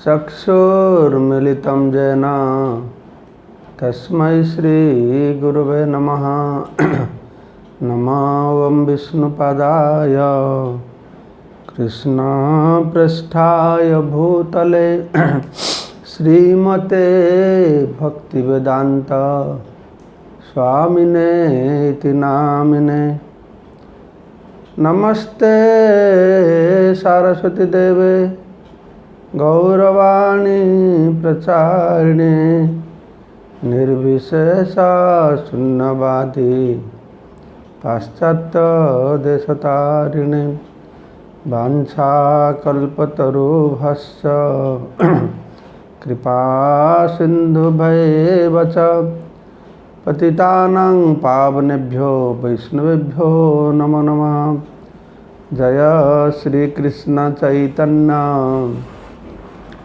चक्षुर्मिलितं येन तस्मै श्रीगुरवे नमः। नमो विष्णुपदाय कृष्णपृष्ठाय भूतले श्रीमते भक्तिवेदांत स्वामिने इति नामिने। नमस्ते सरस्वती देवे गौरवाणी प्रचारिणे निर्विशेष शून्यवादी पाश्चात्य देशतारिणे। वाञ्छाकल्पतरुभ्यश्च कृपा सिन्धुभ्येव च पतितानां पावनेभ्यो वैष्णवेभ्यो नमो नमः। जय श्री कृष्ण चैतन्य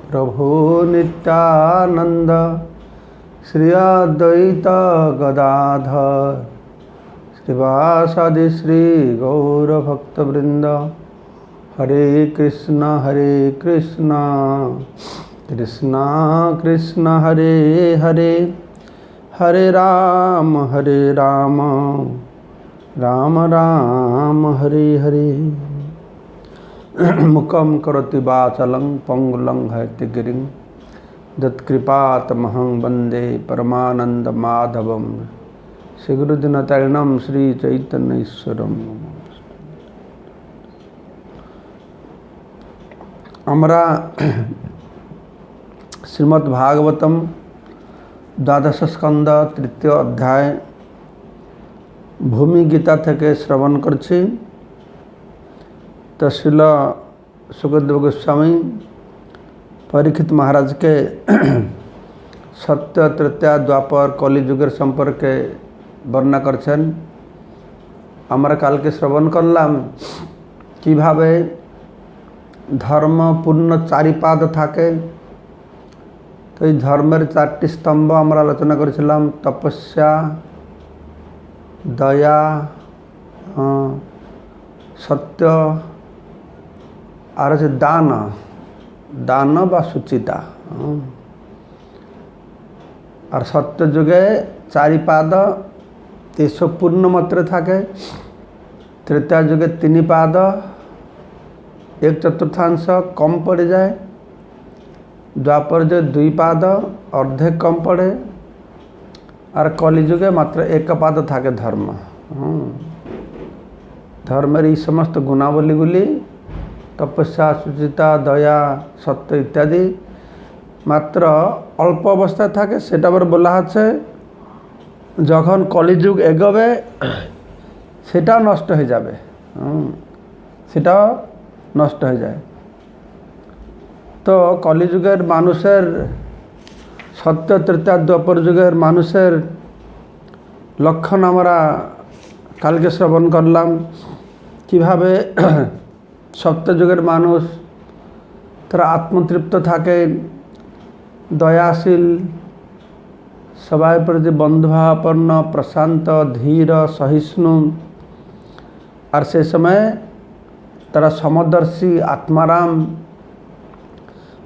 प्रभु नित्यानंद श्री अद्वैत गदाधर श्रीवासादि श्री गौरभक्तवृंद। हरे कृष्ण कृष्ण कृष्ण हरे हरे, हरे राम राम राम हरे हरे। मुखं करोति वाचालं पंगुलं हैतगिरिं यत्कृपातमहं वन्दे परमानन्दमाधवं। श्रीगुरुदिनतरणं श्रीचैतन्यईश्वरं। আমরা শ্রীমদ্ ভাগবতম দ্বাদশ স্কন্ধ তৃতীয় অধ্যায় ভূমি গীতা থেকে শ্রবণ করছি। তো শিল সুখদেব গোস্বামী পরীক্ষিত মহারাজকে সত্য ত্রেতা দ্বাপর কলিযুগের সম্পর্কে বর্ণনা করছেন। আমরা কালকে শ্রবণ করলাম কিভাবে ধর্ম পূর্ণ চারিপাদ থাকে। তো এই ধর্মের চারটি স্তম্ভ আমরা আলোচনা করেছিলাম, তপস্যা, দয়া, সত্য আর হচ্ছে দান, দান বা সুচিতা। আর সত্য যুগে চারিপাদ এসব পূর্ণ মাত্রে থাকে। ত্রেতা যুগে 3 পাদ 1/4 কম পড়ে যায়। দ্বাপর যুগে 2 পাদ অর্ধেক কম পড়ে। আর কলিযুগে মাত্র 1 পাদ থাকে ধর্ম। ধর্মের এই সমস্ত গুণাবলীগুলি তপস্যা, সুচিতা, দয়া, সত্য ইত্যাদি মাত্র অল্প অবস্থায় থাকে। সেটা আবার বলা আছে যখন কলিযুগ এগোবে সেটাও নষ্ট হয়ে যাবে, সেটাও নষ্ট হয়ে যায়। তো কলিযুগের মানুষের, সত্য ত্রেতা দ্বাপর যুগের মানুষের লক্ষণ আমরা কালকে শ্রবণ করলাম। কিভাবে সত্যযুগের মানুষ তারা আত্মতৃপ্ত থাকে, দয়াশীল, সবাই প্রতি বন্ধুভাবাপন্ন, প্রশান্ত, ধীর, সহিষ্ণু। আর সে সময় তারা সমদর্শী, আত্মারাম।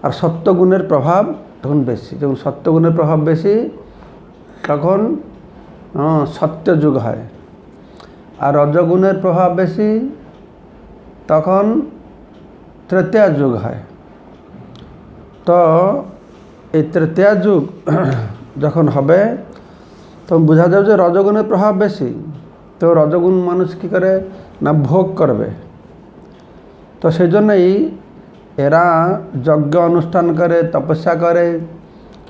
আর সত্যগুণের প্রভাব তখন বেশি। যখন সত্যগুণের প্রভাব বেশি তখন সত্যযুগ হয়। আর রজগুণের প্রভাব বেশি তখন তৃতীয় যুগ হয়। তো এই তৃতীয় যুগ যখন হবে তখন বোঝা যাবে যে রজগুণের প্রভাব বেশি। তো রজগুণ মানুষ কী করে না ভোগ করবে। তো সেই জন্যই এরা যজ্ঞ অনুষ্ঠান করে, তপস্যা করে,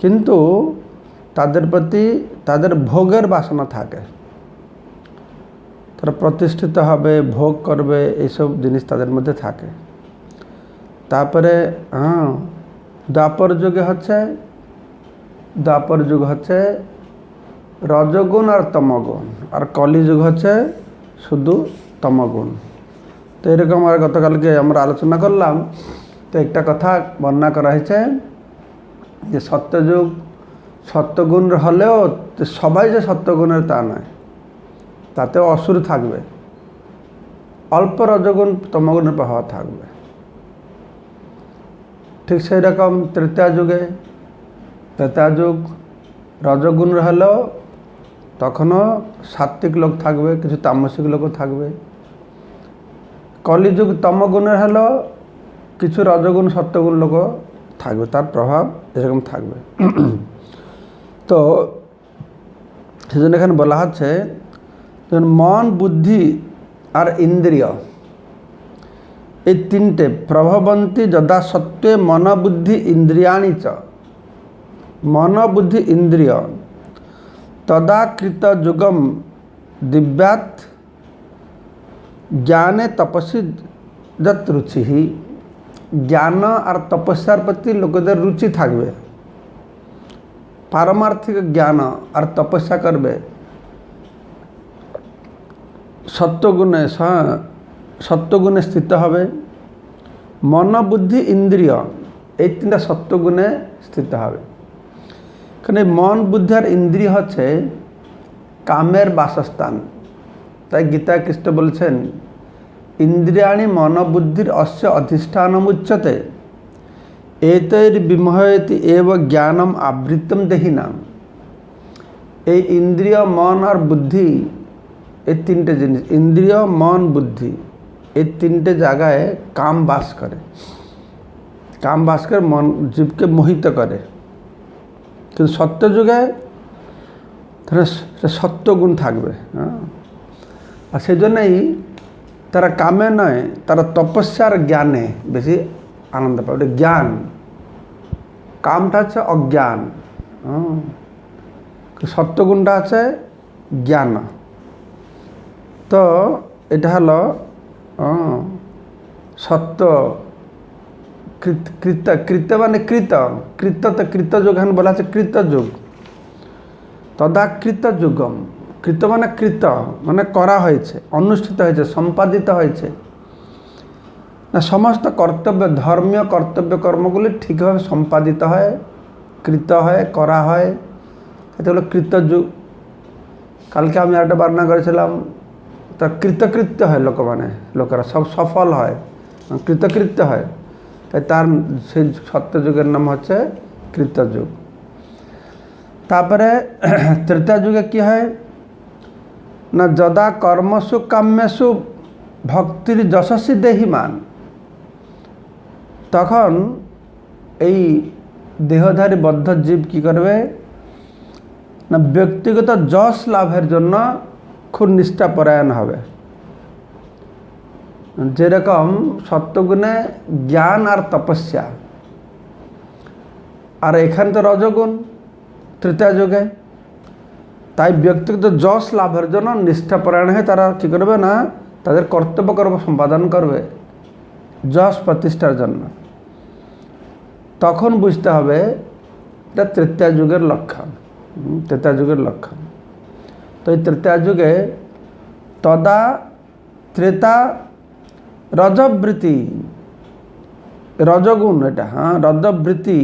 কিন্তু তাদের প্রতি তাদের ভোগের বাসনা থাকে। তারা প্রতিষ্ঠিত হবে, ভোগ করবে, এইসব জিনিস তাদের মধ্যে থাকে। তারপরে দ্বাপর যুগ হচ্ছে রজগুণ আর তমগুণ। আর কলিযুগ হচ্ছে শুধু তমগুণ। তো এরকম আর গতকালকে আমরা আলোচনা করলাম। তো একটা কথা বর্ণনা করা হয়েছে যে সত্যযুগ সত্যগুণ হলেও সবাই যে সত্যগুণের তা নয়, তাতেও অসুর থাকবে, অল্প রজগুণ তমগুণের প্রভাব থাকবে। ঠিক সেই রকম ত্রেতা যুগে, ত্রেতা যুগ রজগুণ হলো তখনও সাত্ত্বিক লোক থাকবে, কিছু তামসিক লোকও থাকবে। কলিযুগ তমগুণের হলো কিছু রজগুণ সত্যগুণ লোকও থাকবে, তার প্রভাব এরকম থাকবে। তো সেজন্য এখানে বলা হচ্ছে মন, বুদ্ধি আর ইন্দ্রিয় এই তিনটে প্রভবন্তী যদা সত্ত্বে মন বুদ্ধি ইন্দ্রিয়াণি চ, মন বুদ্ধি ইন্দ্রিয় তদা কৃত যুগম দিব্যাৎ জ্ঞানে তপস্বী যত রুচি। জ্ঞান আর তপস্যার প্রতি লোকদের রুচি থাকবে, পারমার্থিক জ্ঞান আর তপস্যা করবে, সত্যগুণে স্থিত হবে। মন, বুদ্ধি, ইন্দ্রিয় এই তিনটা সত্যগুণে স্থিত হবে। কারণ এই মন, বুদ্ধি আর ইন্দ্রিয় হচ্ছে কামের বাসস্থান। তাই গীতা কৃষ্ণ বলছেন ইন্দ্রিয়াণি মন বুদ্ধির অস্য অধিষ্ঠানমুচ্যতে এতৈর বিমোহয়তি এব জ্ঞানম আবৃতম দেহিনাম। এই ইন্দ্রিয়, মন আর বুদ্ধি এই তিনটে জিনিস, ইন্দ্রিয়, মন, বুদ্ধি এই তিনটে জায়গায় কাম বাস করে, কাম বাস করে মন জীবকে মোহিত করে। কিন্তু সত্যযুগে সত্যগুণ থাকবে, হ্যাঁ। আর সেই জন্যই তারা কামে নয়, তারা তপস্যার জ্ঞানে বেশি আনন্দ পাবে। এটা জ্ঞান, কামটা হচ্ছে অজ্ঞান, সত্যগুণটা আছে জ্ঞান। তো এটা হলো সত্য কৃত, কৃত মানে কৃত, কৃততে কৃতযুগ এখানে বলা আছে কৃতযুগ। তদা কৃত যুগম, কৃত মানে কৃত মানে করা হয়েছে, অনুষ্ঠিত হয়েছে, সম্পাদিত হয়েছে। না সমস্ত কর্তব্য, ধর্মীয় কর্তব্য কর্মগুলি ঠিকভাবে সম্পাদিত হয়, কৃত হয়, করা হয়, এটা হলো কৃতযুগ। কালকে আমি একটা বর্ণনা করেছিলাম, তা কৃতকৃত্য হয় লোকেরা সব সফল হয়, কৃতকৃত্য হয়। তাই তার সেই সত্যযুগের নাম হচ্ছে কৃতযুগ। তারপরে ত্রেতা যুগে কী হয় না, যদা কর্মসু কাম্যসু ভক্তির যশস্বী দেহিমান, তখন এই দেহধারী বদ্ধ জীব কী করবে না, ব্যক্তিগত যশ লাভের জন্য খুব নিষ্ঠাপরায়ণ হবে। যেরকম সত্যগুণে জ্ঞান আর তপস্যা, আর এখানে তো রজগুণ তৃতীয় যুগে। তাই ব্যক্তিগত যশ লাভের জন্য নিষ্ঠাপরায়ণ হয়ে তারা কী করবে না, তাদের কর্তব্য কর্ম সম্পাদন করবে যশ প্রতিষ্ঠার জন্য। তখন বুঝতে হবে এটা তৃতীয় যুগের লক্ষণ, তৃতীয় যুগের লক্ষণ। তো এই তৃতীয় যুগে তদা ত্রেতা রজবৃত্তি, রজগুণ এটা, হ্যাঁ, রজবৃত্তি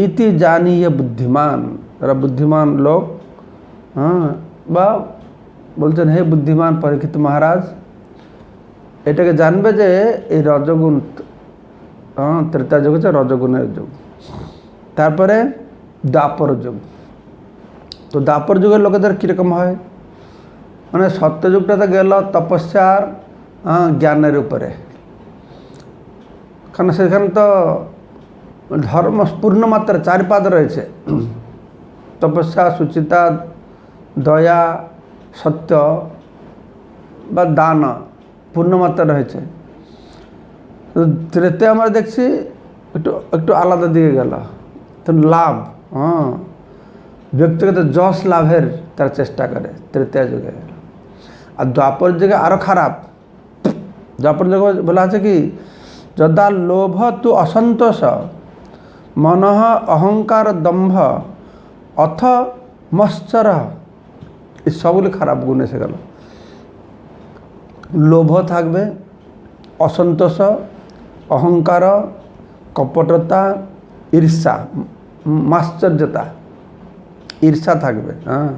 ইতি জানিয়ে বুদ্ধিমান, যারা বুদ্ধিমান লোক, হ্যাঁ, বা বলছেন হে বুদ্ধিমান পরীক্ষিত মহারাজ, এটাকে জানবে যে এই রজগুণ, হ্যাঁ, ত্রেতা যুগ হচ্ছে রজগুণের যুগ। তারপরে দ্বাপর যুগ। তো দ্বাপর যুগের লোকেদের কীরকম হয়, মানে সত্যযুগটাতে গেল তপস্যার জ্ঞানের উপরে, কারণ সেখানে তো ধর্ম পূর্ণমাত্রা 4 পাদ রয়েছে, তপস্যা, সুচিতা, দয়া, সত্য বা দান পূর্ণমাত্রা রয়েছে। তৃতীয় আমরা দেখছি একটু আলাদা দিকে গেল, তো লাভ, হ্যাঁ, ব্যক্তিগত যশ লাভের তার চেষ্টা করে তৃতীয় যুগে। আর দ্বাপর যুগে আরও খারাপ। দ্বাপর যুগে বলা আছে কি, যদা লোভ তু অসন্তোষ মনঃ অহংকার দম্ভ অথ মশ্চর, এই সবগুলি খারাপ গুণ এসে গেল। লোভ থাকবে, অসন্তোষ, অহংকার, কপটতা, ঈর্ষা, মাশ্চর্যতা, ঈর্ষা থাকবে, হ্যাঁ,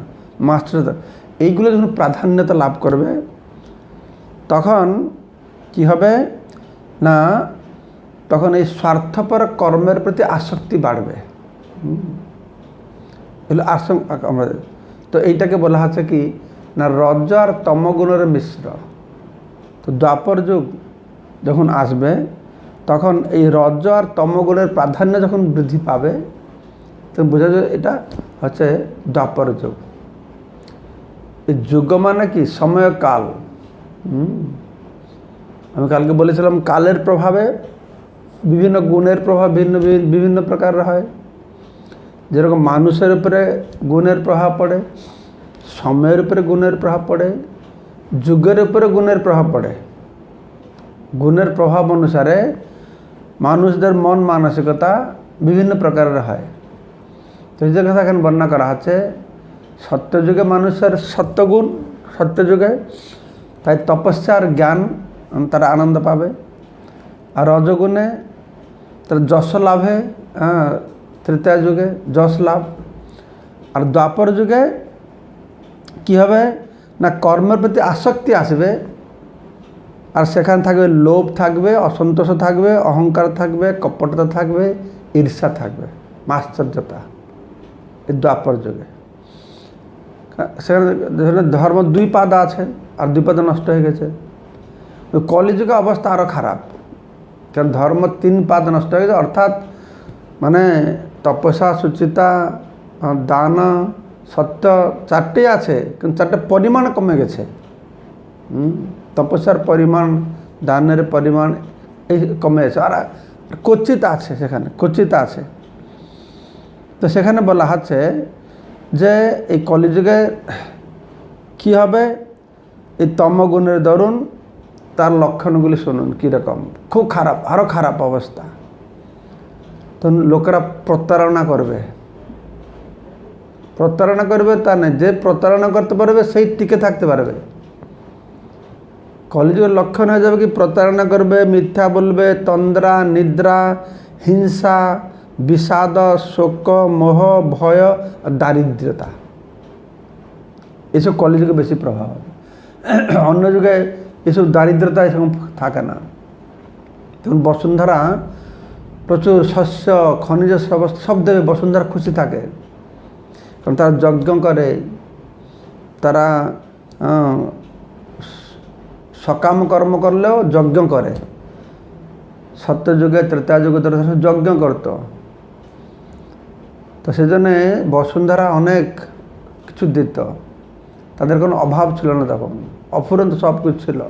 মাশ্চর্যতা, এইগুলো যখন প্রাধান্যতা লাভ করবে তখন কি হবে না, তখন এই স্বার্থপর কর্মের প্রতি আসক্তি বাড়বে। আমরা তো এইটাকে বলা হচ্ছে কি না রজ আর তমগুণের মিশ্র। তো দ্বাপর যুগ যখন আসবে তখন এই রজ আর তমগুণের প্রাধান্য যখন বৃদ্ধি পাবে তখন বোঝা যায় এটা হচ্ছে দ্বাপর যুগ। এই যুগ মানে কি সময় কাল। আমি কালকে বলেছিলাম কালের প্রভাবে বিভিন্ন গুণের প্রভাব বিভিন্ন প্রকারের হয়। যেরকম মানুষের উপরে গুণের প্রভাব পড়ে, সময়ের উপরে গুণের প্রভাব পড়ে, যুগের উপরে গুণের প্রভাব পড়ে। গুণের প্রভাব অনুসারে মানুষদের মন মানসিকতা বিভিন্ন প্রকারের হয়। তো এই কথা এখানে বর্ণনা করা হচ্ছে সত্যযুগে মানুষের সত্যগুণ, সত্যযুগে তাই তপস্যা আর জ্ঞান তারা আনন্দ পাবে। আর রজগুণে তারা যশ লাভে, তৃতীয় যুগে যশ লাভ। আর দ্বাপর যুগে কী হবে না কর্মের প্রতি আসক্তি আসবে, আর সেখানে থাকবে লোভ থাকবে, অসন্তোষ থাকবে, অহংকার থাকবে, কপটতা থাকবে, ঈর্ষা থাকবে, মাশ্চর্যতা। এই দ্বাপর যুগে সেখানে ধর্ম দুই পাদা আছে আর দুই পাদা নষ্ট হয়ে গেছে। কলিযুগে অবস্থা আরও খারাপ, কারণ ধর্ম তিন পাদ নষ্ট হয়ে গেছে। অর্থাৎ মানে তপস্যা, সুচিতা, দান, সত্য চারটেই আছে, কিন্তু চারটে পরিমাণ কমে গেছে। তপস্যার পরিমাণ, দানের পরিমাণ এই কমে গেছে। আর কচিত আছে, সেখানে কচিত আছে। তো সেখানে বলা হচ্ছে যে এই কলিযুগে কী হবে, এই তমগুণের দরুন তার লক্ষণগুলি শুনুন কীরকম, খুব খারাপ, আরও খারাপ অবস্থা। তো লোকেরা প্রতারণা করবে, প্রতারণা করবে তা নেই, যে প্রতারণা করতে পারবে সেই টিকে থাকতে পারবে। কলিযুগের লক্ষণ হয়ে যাবে কি প্রতারণা করবে, মিথ্যা বলবে, তন্দ্রা, নিদ্রা, হিংসা, বিষাদ, শোক, মোহ, ভয়, দারিদ্রতা, এসব কলিযুগে বেশি প্রভাব হবে। অন্য যুগে এসব দারিদ্রতা এরকম থাকে না। তখন বসুন্ধরা প্রচুর শস্য, খনিজ সব দেবে, বসুন্ধরা খুশি থাকে, কারণ তারা যজ্ঞ করে, তারা সকাম কর্ম করলেও যজ্ঞ করে। সত্যযুগে, ত্রেতা যুগে তারা যজ্ঞ করতো। তো সেজন্যে বসুন্ধরা অনেক কিছু দিত, তাদের কোনো অভাব ছিল না, তখন অফুরন্ত সব কিছু ছিল।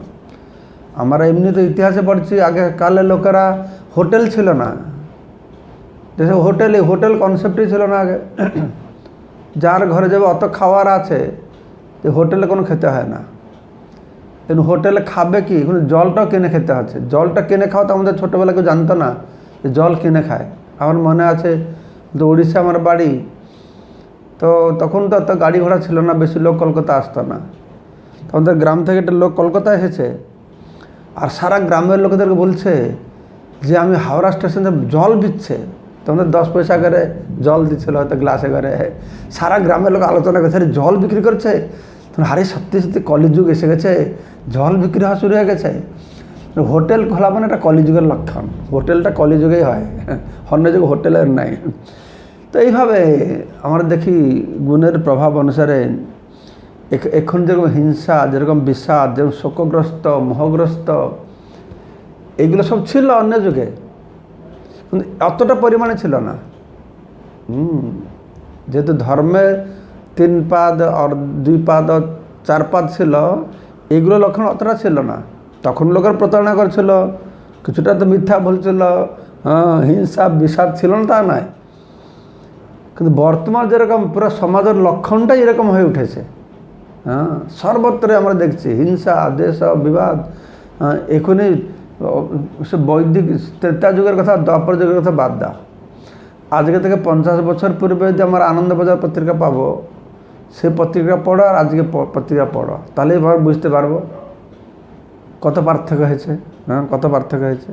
আমরা এমনি তো ইতিহাসে পড়ছি আগে কালের লোকেরা হোটেল ছিল না, দেশে হোটেল কনসেপ্টই ছিল না আগে। যার ঘরে যাবে অত খাওয়ার আছে, হোটেলে কোনো খেতে হয় না। কিন্তু হোটেলে খাবে কি, এখন জলটাও কিনে খেতে হচ্ছে। জলটা কিনে খাওয়া তো আমাদের ছোটোবেলা কেউ জানতো না যে জল কিনে খায়। আমার মনে আছে তো উড়িষ্যা আমার বাড়ি, তো তখন তো অত গাড়ি ঘোড়া ছিল না, বেশি লোক কলকাতা আসতো না। আমাদের গ্রাম থেকে একটা লোক কলকাতা এসেছে, আর সারা গ্রামের লোকেদেরকে বলছে যে আমি হাওড়া স্টেশনে জল দিচ্ছে। তোমাদের 10 পয়সা করে জল দিচ্ছিল হয়তো গ্লাসে করে। সারা গ্রামের লোক আলোচনা করছে জল বিক্রি করছে। তখন আরে সত্যি সত্যি কলিযুগ এসে গেছে, জল বিক্রি হওয়া শুরু হয়ে গেছে। হোটেল খোলা মানে একটা কলিযুগের লক্ষণ, হোটেলটা কলিযুগেই হয়, অন্য যুগে হোটেলের নাই। তো এইভাবে আমরা দেখি গুণের প্রভাব অনুসারে এখন যেরকম হিংসা, যেরকম বিষাদ, যেরকম শোকগ্রস্ত, মোহগ্রস্ত, এইগুলো সব ছিল অন্য যুগে, কিন্তু অতটা পরিমাণে ছিল না। যেহেতু ধর্মে 3 পাদ আর 2 পাদ 4 পাদ ছিল, এগুলো লক্ষণ অতটা ছিল না। তখন লোকের প্রতারণা করছিল, কিছুটা তো মিথ্যা বলছিল, হিংসা বিষাদ ছিল না তা নয়। কিন্তু বর্তমান যেরকম পুরো সমাজের লক্ষণটাই এরকম হয়ে উঠেছে। সর্বত্র আমরা দেখছি হিংসা, দেশ, বিবাদ। এখনই বৈদিক ত্রেতা যুগের কথা, দ্বাপর যুগের কথা বাদ দাও। আজকে থেকে 50 বছর পূর্বে যদি আমরা আনন্দবাজার পত্রিকা পাবো, সে পত্রিকা পড়ো আর আজকে পত্রিকা পড়ো, তাহলেই বুঝতে পারবো কত পার্থক্য হয়েছে। কত পার্থক্য হয়েছে।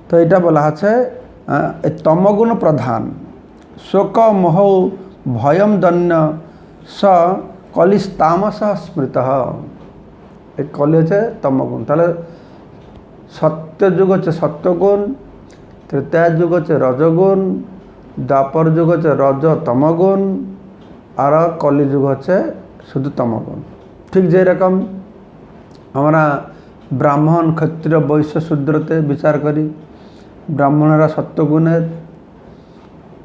তো এটা বলা আছে তমগুণ প্রধান, শোক মোহ ভয়ম দন্য স কলিস্তামস স্মৃত। এই কলি হচ্ছে তমগুণ। তাহলে সত্যযুগ হচ্ছে সত্যগুণ, ত্রেতা যুগ হচ্ছে রজগুণ, দ্বাপর যুগ হচ্ছে রজ তমগুণ, আর কলিযুগ হচ্ছে শুধু তমগুণ। ঠিক যেরকম আমরা ব্রাহ্মণ ক্ষত্রিয় বৈশ্য শূদ্রতে বিচার করি, ব্রাহ্মণেরা সত্যগুণের,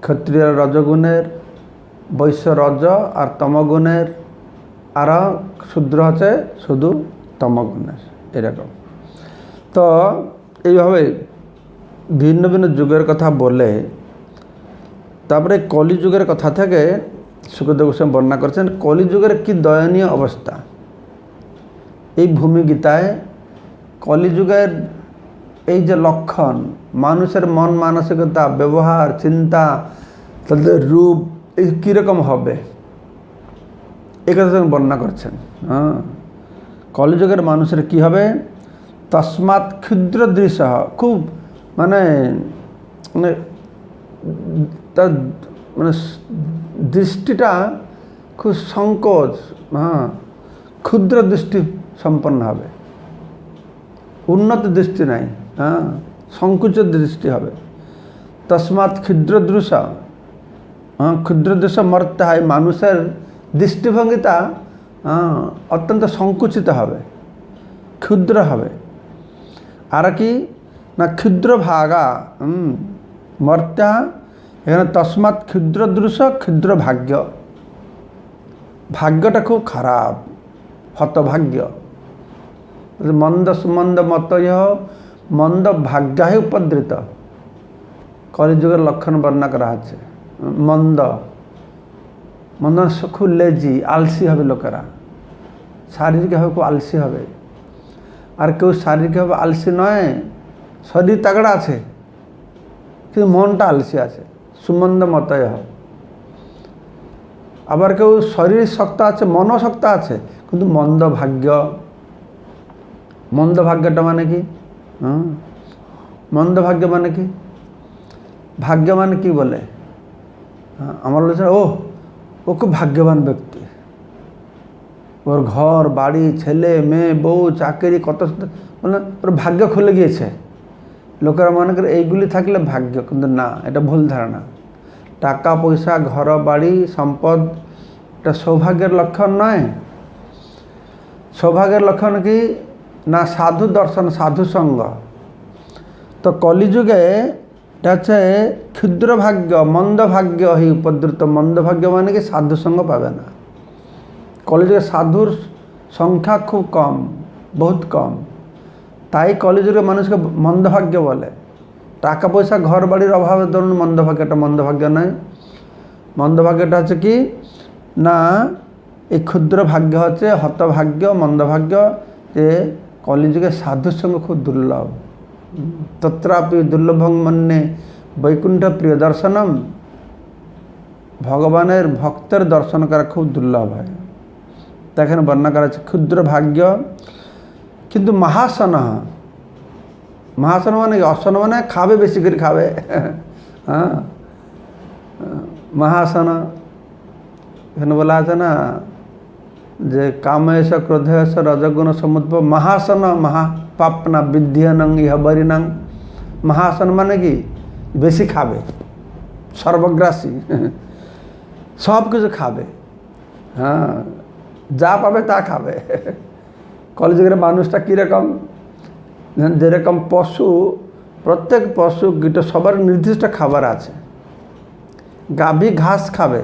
ক্ষত্রিয়রা রজগুণের, বৈশ্য রজ আর তমগুণের, আর শূদ্র হচ্ছে শুধু তমগুণের, এরকম। তো এইভাবে ভিন্ন ভিন্ন যুগের কথা বলে তারপরে কলিযুগের কথা থেকে সুখদেব গোস্বামী বর্ণনা করেছেন কলিযুগের কি দয়নীয় অবস্থা। এই ভূমি গীতায় কলিযুগের এই যে লক্ষণ, মানুষের মন মানসিকতা, ব্যবহার, চিন্তা, তাদের রূপ এই কীরকম হবে এ কথা তিনি বর্ণনা করছেন। কলিযুগের মানুষের কি হবে, তস্মাৎ ক্ষুদ্র দৃশ্য, খুব মানে মানে তার মানে দৃষ্টিটা খুব সংকোচ, ক্ষুদ্র দৃষ্টি সম্পন্ন হবে, উন্নত দৃষ্টি নাই, সংকুচিত দৃষ্টি হবে। তস্মাৎ ক্ষুদ্র দৃশ্য, ক্ষুদ্র দৃশ্য মর্তে হয়, মানুষের দৃষ্টিভঙ্গিটা অত্যন্ত সংকুচিত হবে, ক্ষুদ্র হবে। আর কি না ক্ষুদ্র ভাগা, মর্ত্যা, এখানে তস্মাৎ ক্ষুদ্র দৃশ্য ক্ষুদ্র ভাগ্য, ভাগ্যটা খুব খারাপ, হতভাগ্য। মন্দ সুমন্দ মত মন্দ ভাগ্যাহে উপদ্রিত, কলিযুগের লক্ষণ বর্ণনা করা আছে। মন্দ মন্দ খুব লেজি, আলসি হবে লোকেরা, শারীরিকভাবে খুব আলসি হবে। আর কেউ শারীরিকভাবে আলসি নয়, শরীর তাগড়া আছে কিন্তু মনটা আলসি আছে, সুমন্দ মতয়। আবার কেউ শরীর শক্ত আছে, মনও শক্ত আছে কিন্তু মন্দ ভাগ্য। মন্দ ভাগ্যটা মানে কি? মন্দ ভাগ্য মানে কি? ভাগ্য মানে কি বলে আমার বলেছে, ও খুব ভাগ্যবান ব্যক্তি, ওর ঘর বাড়ি, ছেলে মেয়ে, বউ, চাকরি, কত মানে ওর ভাগ্য খুলে গিয়েছে। লোকেরা মনে করে এইগুলি থাকলে ভাগ্য, কিন্তু না, এটা ভুল ধারণা। টাকা পয়সা, ঘর বাড়ি, সম্পদ এটা সৌভাগ্যের লক্ষণ নয়। সৌভাগ্যের লক্ষণ কি না সাধু দর্শন, সাধু সঙ্গ। তো কলিযুগে এটা হচ্ছে ক্ষুদ্র ভাগ্য, মন্দ ভাগ্য হি উপদ্রুত। মন্দ ভাগ্য মানে কি সাধু সঙ্গ পাবে না। কলিযুগে সাধুর সংখ্যা খুব কম, বহুত কম। তাই কলিযুগে মানুষকে মন্দভাগ্য বলে। টাকা পয়সা ঘর বাড়ির অভাবে ধরুন মন্দভাগ্যটা মন্দভাগ্য নয়। মন্দভাগ্যটা হচ্ছে কি না এই ক্ষুদ্র ভাগ্য হচ্ছে হতভাগ্য, মন্দভাগ্য, যে কলিযুগে সাধুর সঙ্গে খুব দুর্লভ। তত্রাপি দুর্লভং মন্যে বৈকুণ্ঠ প্রিয় দর্শনম, ভগবানের ভক্তের দর্শন করা খুব দুর্লভ হয়। তা এখানে বর্ণনা করা হচ্ছে ক্ষুদ্র ভাগ্য। কিন্তু মহাসন, মহাসন মানে অসন মানে খাবে, বেশি করে খাবে। মহাসন এখানে বলা আছে না যে কামেশ ক্রোধেশ রজগুণ সমুদ্ভব মহাসন মহাপাপনা বিদ্যানং ইহ বরিণং। মহাসন মানে কি বেশি খাবে, সর্বগ্রাসী, সব কিছু খাবে, যা পাবে তা খাবে। কলিযুগের মানুষটা কীরকম, যেরকম পশু, প্রত্যেক পশু কীট সবার নির্দিষ্ট খাবার আছে। গাভী ঘাস খাবে,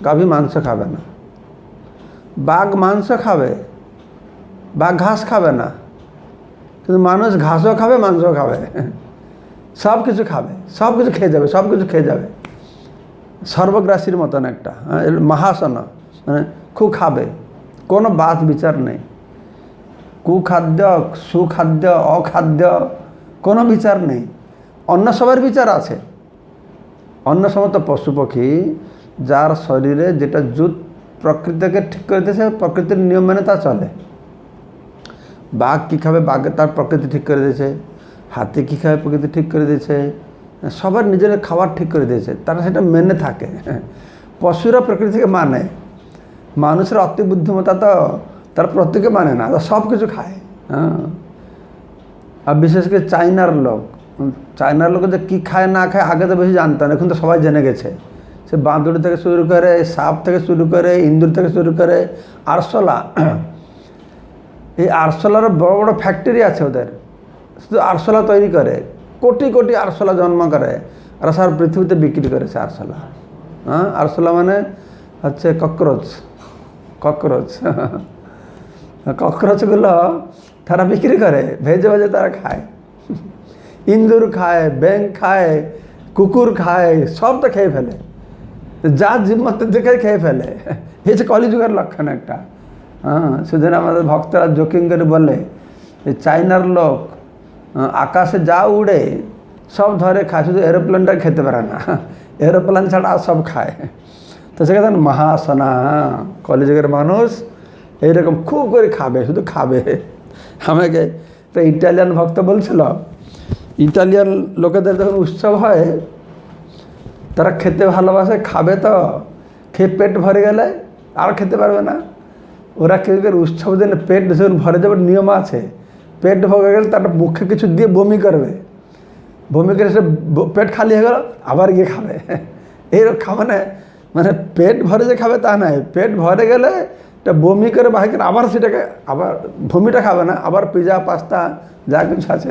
গাভী মাংস খাবে না। বাঘ মাংস খাবে, বাঘ ঘাস খাবে না। কিন্তু মানুষ ঘাসও খাবে, মাংসও খাবে, সব কিছু খাবে, সব কিছু খেয়ে যাবে, সব কিছু খেয়ে যাবে। সর্বগ্রাসীর মতন একটা মহাসন, মানে খুব খাবে, কোনো বাদ বিচার নেই। কুখাদ্য, সুখাদ্য, অখাদ্য কোনো বিচার নেই। অন্য সবার বিচার আছে। অন্য সমস্ত পশু পাখি যার শরীরে যেটা জুত প্রকৃতিকে ঠিক করে দিয়েছে, প্রকৃতির নিয়ম মেনে তা চলে। বাঘ কী খাবে, বাঘ তার প্রকৃতি ঠিক করে দিয়েছে। হাতি কী খাবে, প্রকৃতি ঠিক করে দিয়েছে। সবার নিজের খাবার ঠিক করে দিয়েছে, তারা সেটা মেনে থাকে। পশুরা প্রকৃতিকে মানে, মানুষের অতি বুদ্ধিমত্তা তো তার প্রত্যেকে মানে না, সব কিছু খায়। আর বিশেষ করে চাইনার লোক, চায়নার লোকে যে কী খায় না খায় আগে তো বেশি জানতাম, এখন তো সবাই জেনে গেছে। সে বাঁদুড়ি থেকে শুরু করে, সাপ থেকে শুরু করে, ইঁদুর থেকে শুরু করে, আরশোলা, এই আরশোলার বড় বড় ফ্যাক্টরি আছে ওদের, শুধু আরশোলা তৈরি করে, কোটি কোটি আরশোলা জন্ম করে আর সারা পৃথিবীতে বিক্রি করেছে আরশোলা। হ্যাঁ, আরশোলা মানে হচ্ছে ককরোচ, ককরোচ ককরোচগুলো তারা বিক্রি করে, ভেজে ভেজে তারা খায়। ইঁদুর খায়, ব্যাঙ খায়, কুকুর খায়, সব তো খেয়ে ফেলে, যা জিম্মতে দেখে খেয়ে ফেলে। এই যে কলিযুগের লক্ষণ একটা। হ্যাঁ, সেদিন আমাদের ভক্তরা জোকিং করে বলে যে চাইনার লোক আকাশে যা উড়ে সব ধরে খায়, শুধু এরোপ্লেনটা খেতে পারে না, এরোপ্লেন ছাড়া সব খায়। তো সেখানে মহাসনা, কলিযুগের মানুষ এইরকম খুব করে খাবে, শুধু খাবে। আমাকে একটা ইটালিয়ান ভক্ত বলছিল, ইটালিয়ান লোকেদের যখন উৎসব হয় তারা খেতে ভালোবাসে, খাবে তো, খেয়ে পেট ভরে গেলে আর খেতে পারবে না। ওরা কেউ কেউ উৎসব দিন পেট যখন ভরে যাবে নিয়ম আছে, পেট ভরে গেলে তারটা মুখে কিছু দিয়ে বমি করবে, বমি করে সে পেট খালি হয়ে গেল আবার গিয়ে খাবে। এইরকম মানে মানে পেট ভরে যে খাবে তা নয়, পেট ভরে গেলে এটা বমি করে বাহির করে আবার সেটাকে আবার বমিটা খাবে না, আবার পিজা পাস্তা যা কিছু আছে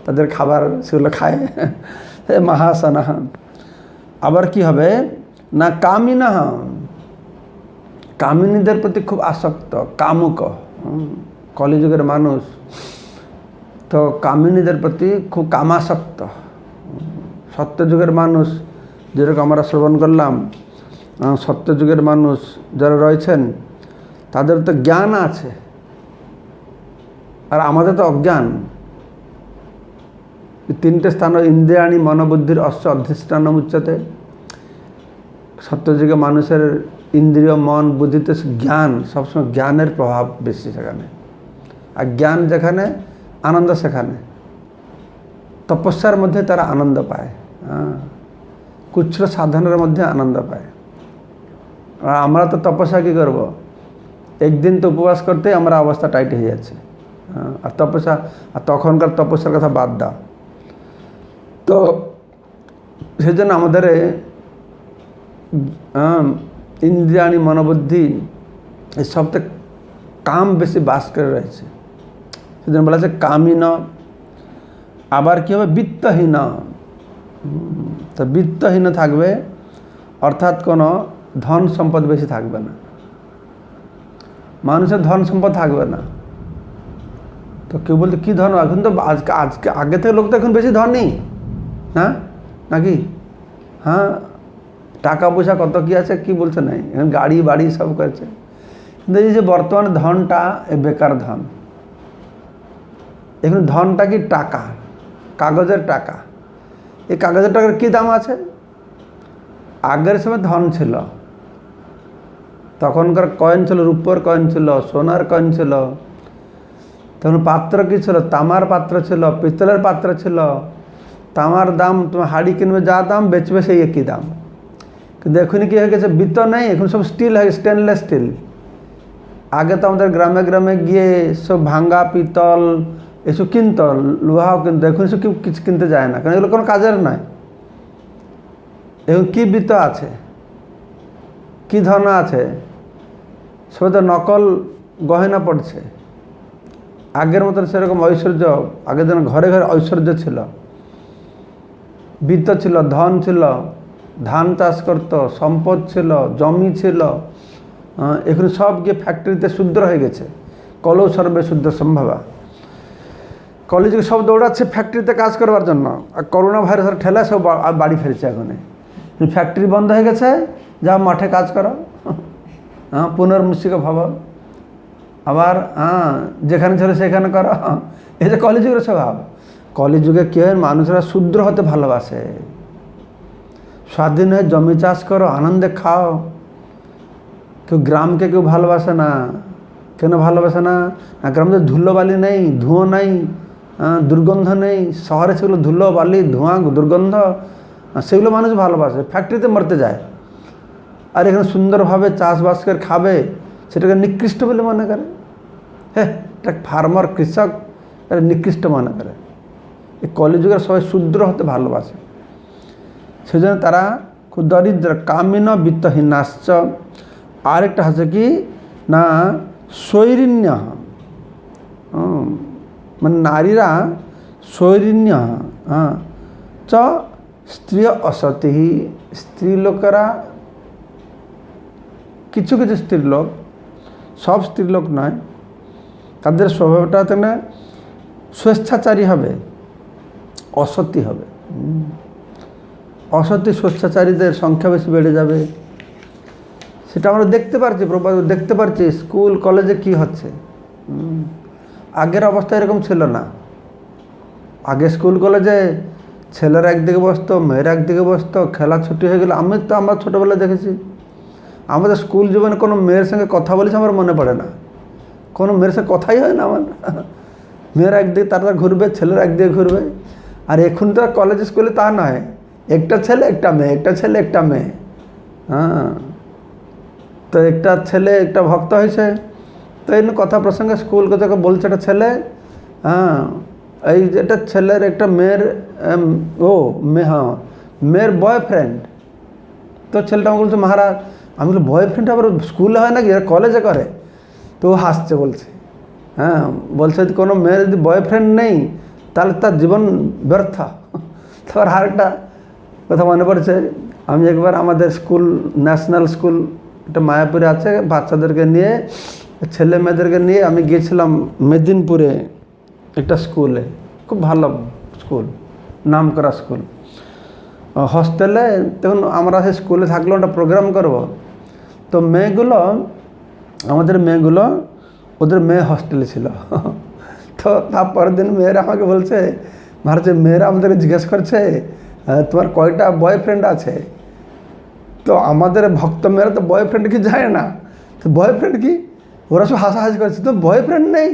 তাদের খাবার সেগুলো খায়। মহাসনা। আবার কি হবে না, কামিনা, কামিনীদের প্রতি খুব আসক্ত, কামুক। কলিযুগের মানুষ তো কামিনীদের প্রতি খুব কামাসক্ত। সত্যযুগের মানুষ যেরকম আমরা শ্রবণ করলাম, সত্যযুগের মানুষ যারা রয়েছেন তাদের তো জ্ঞান আছে, আর আমাদের তো অজ্ঞান। তিনটে স্থান ইন্দ্রিয়াণী মনোবুদ্ধির অশ্ব অধিষ্ঠান উচ্চতে। সত্যযুগে মানুষের ইন্দ্রিয় মন বুদ্ধিতে জ্ঞান, সবসময় জ্ঞানের প্রভাব বেশি সেখানে। আর জ্ঞান যেখানে আনন্দ সেখানে। তপস্যার মধ্যে তারা আনন্দ পায়, কুচ্ছ্র সাধনের মধ্যে আনন্দ পায়। আর আমরা তো তপস্যা কী করব, একদিন তো উপবাস করতে আমরা অবস্থা টাইট হয়ে যাচ্ছে। আর তপস্যা, আর তখনকার তপস্যার কথা বাদ দাও। তো সেই জন্য আমাদের ইন্দ্রিয়াণী মনোবুদ্ধি এই সবথেকে কাম বেশি বাস করে রয়েছে। সেজন্য বলা আছে কামিন। আবার কী হবে, বিত্তহীন। তো বিত্তহীন থাকবে, অর্থাৎ কোনো ধন সম্পদ বেশি থাকবে না, মানুষের ধন সম্পদ থাকবে না। তো কেউ বলতে কী ধন, এখন তো আজকে আগে থেকে লোক তো এখন বেশি ধন নেই না, নাকি? হ্যাঁ, টাকা পয়সা কত কী আছে কী বলছে নাই, এখন গাড়ি বাড়ি সব করেছে। কিন্তু এই যে বর্তমানে ধনটা এ বেকার ধন। এখন ধনটা কি টাকা, কাগজের টাকা। এই কাগজের টাকার কী দাম আছে? আগের সময় ধন ছিল, তখনকার কয়েন ছিল, রূপোর কয়েন ছিল, সোনার কয়েন ছিল। তখন পাত্র কী ছিল, তামার পাত্র ছিল, পিতলের পাত্র ছিল। তামার দাম, তুমি হাড়ি কিনবে যা দাম, বেচবে সেই একই দাম। কিন্তু এখন কী হয়ে গেছে, বৃত্ত নেই, এখন সব স্টিল হয়ে, স্টেনলেস স্টিল। আগে তো আমাদের গ্রামে গ্রামে গিয়ে সব ভাঙ্গা পিতল এসব কিনত, লোহাও কিনতো। এখন এসব কেউ কিছু কিনতে যায় না, কারণ এগুলো কোনো কাজের নয়। এখন কী বৃত্ত আছে, কী ধন আছে, সব তো নকল গয়না পড়ছে। আগের মতন সেরকম ঐশ্বর্য, আগের যেন ঘরে ঘরে ঐশ্বর্য ছিল, বৃত্ত ছিল, ধন ছিল, ধান চাষ করতো, সম্পদ ছিল, জমি ছিল। এখন সব গিয়ে ফ্যাক্টরিতে শুদ্ধ হয়ে গেছে। কলৌ সর্বে শুদ্ধ সম্ভবা। কলেজে সব দৌড়াচ্ছে ফ্যাক্টরিতে কাজ করবার জন্য, আর করোনা ভাইরাসের ঠেলা সব বাড়ি ফিরেছে। এখন ফ্যাক্টরি বন্ধ হয়ে গেছে, যা মাঠে কাজ করো, পুনর্মুসিক ভাব, আবার যেখানে ছিল সেখানে করো। এই যে কলিযুগের স্বভাব। কলিযুগে কী হয়, মানুষরা শূদ্র হতে ভালোবাসে। স্বাধীন হয়ে জমি চাষ করো, আনন্দে খাও। কেউ গ্রামকে কেউ ভালোবাসে না। কেন ভালোবাসে না? গ্রামে ধুলোবালি নেই, ধুঁয়ো নেই, দুর্গন্ধ নেই। শহরে সেগুলো ধুলো বালি ধোঁয়া দুর্গন্ধ, সেগুলো মানুষ ভালোবাসে, ফ্যাক্টরিতে মরতে যায়। আর এখানে সুন্দরভাবে চাষবাস করে খাবে, সেটাকে নিকৃষ্ট বলে মনে করে। হ্যাঁ, এটা ফার্মার, কৃষক এটা নিকৃষ্ট মনে করে। এই কলিযুগের সবাই শূদ্র হতে ভালোবাসে, সেজন্য তারা খুব দরিদ্র। কামিন বিত্তহীনাশ্চ, আরেকটা হচ্ছে কি না শৈরিণ্য, মানে নারীরা শৈরিণ্য, হ্যাঁ চ স্ত্রী অসতি, স্ত্রী লোকেরা কিছু কিছু স্ত্রীলোক, সব স্ত্রীলোক নয়, তাদের স্বভাবটা না স্বেচ্ছাচারী হবে, অসতী হবে। অসতী স্বেচ্ছাচারীদের সংখ্যা বেশি বেড়ে যাবে, সেটা আমরা দেখতে পারছি, দেখতে পারছি স্কুল কলেজে কি হচ্ছে। আগের অবস্থা এরকম ছিল না। আগে স্কুল কলেজে ছেলেরা একদিকে বসতো, মেয়েরা একদিকে বসতো, খেলা ছুটি হয়ে গেলে আমরা ছোটোবেলায় দেখেছি, আমাদের স্কুল জীবনে কোনো মেয়ের সঙ্গে কথা বলেছি আমার মনে পড়ে না, কোনো মেয়ের সঙ্গে কথাই হয় না আমার। মেয়েরা একদিকে তারা ঘুরবে, ছেলেরা একদিকে ঘুরবে। আর এখন তো কলেজ স্কুলে তা নয়, একটা ছেলে একটা মেয়ে, একটা ছেলে একটা মেয়ে। হ্যাঁ, তো একটা ছেলে একটা ভক্ত হয়েছে, তো এই কথা প্রসঙ্গে স্কুল কোথাও বলছে একটা ছেলে, হ্যাঁ এই যেটা ছেলের একটা মেয়ের মেয়ের বয়ফ্রেন্ড। তো ছেলেটা আমাকে বলছে মহারাজ, আমি বলি বয়ফ্রেন্ড আবার স্কুলে হয় নাকি, কলেজে করে? তো ও হাসছে, বলছে হ্যাঁ, বলছে কোনো মেয়ের যদি বয়ফ্রেন্ড নেই তাহলে তার জীবন ব্যর্থ। তারপর আরেকটা কথা মনে পড়ছে, আমি একবার আমাদের স্কুল, ন্যাশনাল স্কুল একটা মায়াপুরে আছে, বাচ্চাদেরকে নিয়ে, ছেলে মেয়েদেরকে নিয়ে আমি গিয়েছিলাম মেদিনীপুরে একটা স্কুলে, খুব ভালো স্কুল, নাম করা স্কুল, হস্টেলে। তখন আমরা সেই স্কুলে থাকলেও একটা প্রোগ্রাম করব, তো মেয়েগুলো, আমাদের মেয়েগুলো ওদের মেয়ে হস্টেলে ছিল। তো তারপরের দিন মেয়েরা আমাকে বলছে, ভারতের মেয়েরা আমাদেরকে জিজ্ঞেস করছে তোমার কয়টা বয়ফ্রেন্ড আছে? তো আমাদের ভক্ত মেয়েরা তো বয়ফ্রেন্ড কি জানে না, তো বয়ফ্রেন্ড কি, ওরা সব হাসাহাসি করছে, তো বয়ফ্রেন্ড নেই,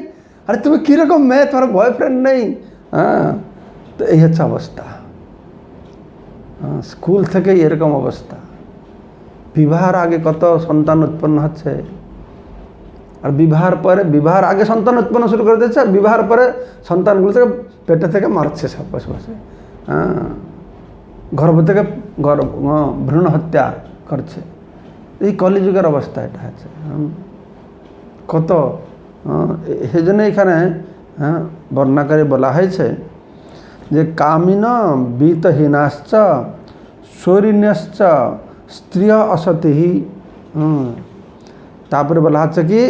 আরে তুমি কীরকম মেয়ে, তোমার বয়ফ্রেন্ড নেই? হ্যাঁ, তো এই হচ্ছে অবস্থা, স্কুল থেকেই এরকম অবস্থা। বিবাহের আগে কত সন্তান উৎপন্ন হচ্ছে, আর বিবাহের পরে, বিবাহের আগে সন্তান উৎপন্ন শুরু করে দিচ্ছে, আর বিবাহের পরে সন্তানগুলো থেকে পেটে থেকে মারছে সব বসে বসে। হ্যাঁ, গর্ভ থেকে ভ্রূণ হত্যা করছে। এই কলিযুগের অবস্থা এটা হচ্ছে কত। সেই জন্য এখানে বর্ণাকারী বলা হয়েছে যে কামিন বিত্তহীনাশ্চ শৈরিণ্যশ্চ স্ত্রী অসতি। তারপরে বলা হচ্ছে কি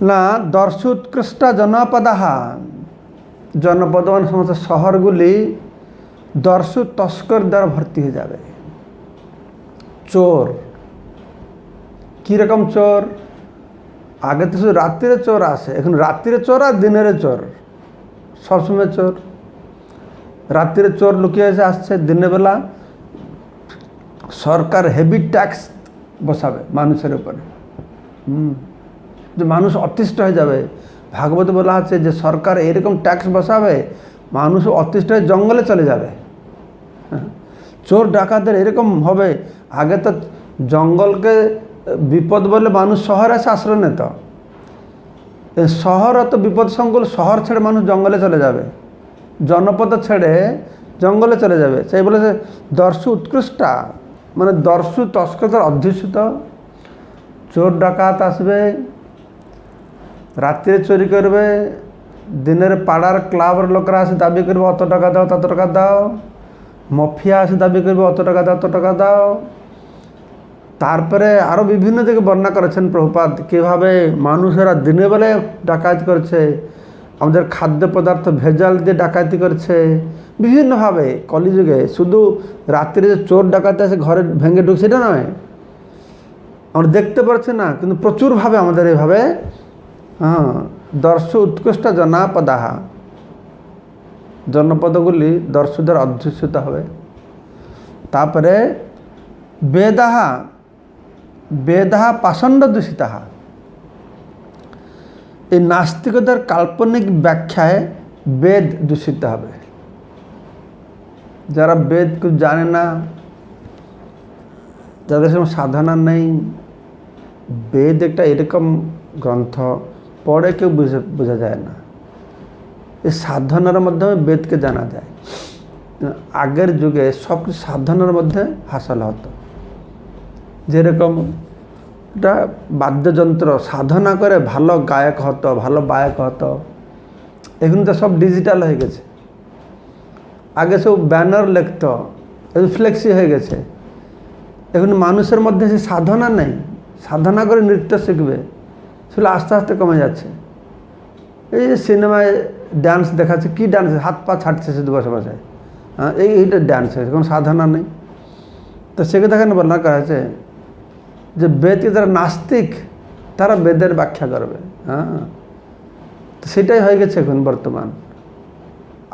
না দর্শোৎকৃষ্ট জনপদাহা, জনপদ মানে সমস্ত শহরগুলি দর্শু তস্কর দ্বারা ভর্তি হয়ে যাবে। চোর, কীরকম চোর? আগে তো শুধু রাত্রিরে চোর আসে, এখন রাত্রিরে চোর আর দিনের চোর, সবসময় চোর। রাত্রিরে চোর লুকিয়ে এসে আসছে, দিনের বেলা সরকার হেভি ট্যাক্স বসাবে মানুষের উপরে, যে মানুষ অতিষ্ঠ হয়ে যাবে। ভাগবতে বলা আছে যে সরকার এরকম ট্যাক্স বসাবে, মানুষ অতিষ্ঠ হয়ে জঙ্গলে চলে যাবে। চোর ডাকাতের এরকম হবে। আগে তো জঙ্গলকে বিপদ বলে মানুষ শহরে এসে আশ্রয় নিত, শহর অত বিপদ সংকুল, শহর ছেড়ে মানুষ জঙ্গলে চলে যাবে, জনপদ ছেড়ে জঙ্গলে চলে যাবে। সেই বলে যে দর্শু উৎকৃষ্টা, মানে দর্শু তস্কর অধ্যুষিত, চোর ডাকাত আসবে, রাত্রে চুরি করবে, দিনের পাড়ার ক্লাবের লোকরা আসে দাবি করবে অত টাকা দাও তত টাকা দাও, মফিয়া আসে দাবি করবে অত টাকা দাও তত টাকা দাও। তারপরে আরও বিভিন্ন দিকে বর্ণনা করেছেন প্রভুপাদ, কীভাবে মানুষেরা দিনের বেলায় ডাকাতি করছে, আমাদের খাদ্য পদার্থ ভেজাল দিয়ে ডাকাতি করছে বিভিন্নভাবে। কলিযুগে শুধু রাত্রে যে চোর ডাকাতি আসে ঘরে ভেঙে ঢুকছে সেটা নয়, আমরা দেখতে পাচ্ছি না, কিন্তু প্রচুরভাবে আমাদের এইভাবে দর্শ উৎকৃষ্ট জনপদাহা, জনপদগুলি দর্শকদের অধ্যুষিত হবে। তারপরে বেদাহা, বেদাহা পাষণ্ড দূষিতাহা, এই নাস্তিকদের কাল্পনিক ব্যাখ্যায় বেদ দূষিত হবে। যারা বেদ কিছু জানে না, যাদের সঙ্গে সাধনা নেই, বেদ একটা এরকম গ্রন্থ পড়ে কেউ বোঝা যায় না, এই সাধনার মাধ্যমে বেদকে জানা যায়। আগের যুগে সব কিছু সাধনার মধ্যে হাসল হতো। যেরকম এটা বাদ্যযন্ত্র সাধনা করে ভালো গায়ক হতো, ভালো বায়ক হতো। এখন তো সব ডিজিটাল হয়ে গেছে। আগে সব ব্যানার লিখতো, এখন ফ্লেক্সি হয়ে গেছে। এখন মানুষের মধ্যে সে সাধনা নেই, সাধনা করে নৃত্য শিখবে, সেগুলো আস্তে আস্তে কমে যাচ্ছে। এই যে সিনেমায় ডান্স দেখাচ্ছে, কী ডান্স, হাত পা ছাড়ছে শুধু বসে বসে, হ্যাঁ এইটা ডান্স হয়েছে, কোনো সাধনা নেই। তো সেক্ষেত্রে এখানে বর্ণনা করা হয়েছে যে বেদকে যারা নাস্তিক তারা বেদের ব্যাখ্যা করবে। হ্যাঁ, তো সেটাই হয়ে গেছে এখন বর্তমান।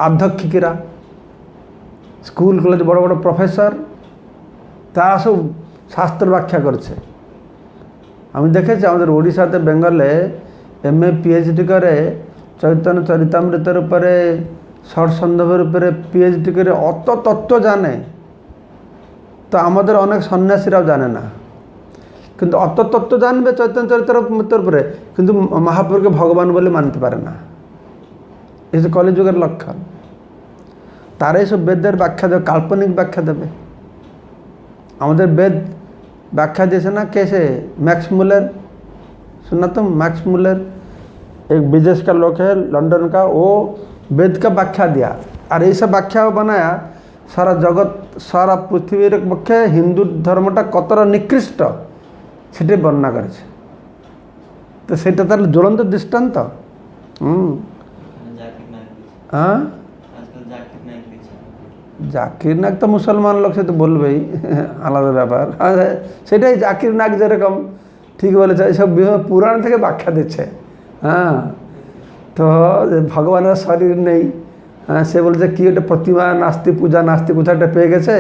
আধ্যাত্মিকেরা, স্কুল কলেজ বড় বড় প্রফেসর, তারা সব শাস্ত্র ব্যাখ্যা করছে। আমি দেখেছি আমাদের ওড়িশাতে, বেঙ্গলে MA PhD করে চৈতন্য চরিতামৃতের উপরে, ষট সন্দর্ভের উপরে PhD করে অত তত্ত্ব জানে। তো আমাদের অনেক সন্ন্যাসীরাও জানে না, কিন্তু অত তত্ত্ব জানবে চৈতন্য চরিতামৃতের উপরে, কিন্তু মহাপুরুষকে ভগবান বলে মানতে পারে না। এই যে কলিযুগের লক্ষণ। তারাই সব বেদের ব্যাখ্যা দেবে, কাল্পনিক ব্যাখ্যা দেবে। আমাদের বেদ व्याख्या दिए ना कैसे, मैक्स मुलर, सुना तुम? मैक्स मुलर एक विदेश का लोग है, लंदन का, वो वेद का व्याख्या दिया और ऐसा व्याख्या बनाया सारा जगत, सारा पृथ्वीर पक्षे हिंदू धर्मटा कतटा निकृष्ट सेटा बर्णना करेছে। तो सेटा तार ज्वलंत दृष्टान्त। हाँ, জাকির নাগ তো মুসলমান লোক, সে তো বলবেই, আলাদা ব্যাপার। সেটাই জাকির নাগ যেরকম ঠিক বলেছে, এইসব পুরাণ থেকে ব্যাখ্যা দিচ্ছে। হ্যাঁ, তো ভগবানের শরীর নেই, হ্যাঁ, সে বলছে কি ওটা প্রতিমা, নাস্তি পূজা, নাস্তি কোথাও একটা পেয়ে গেছে,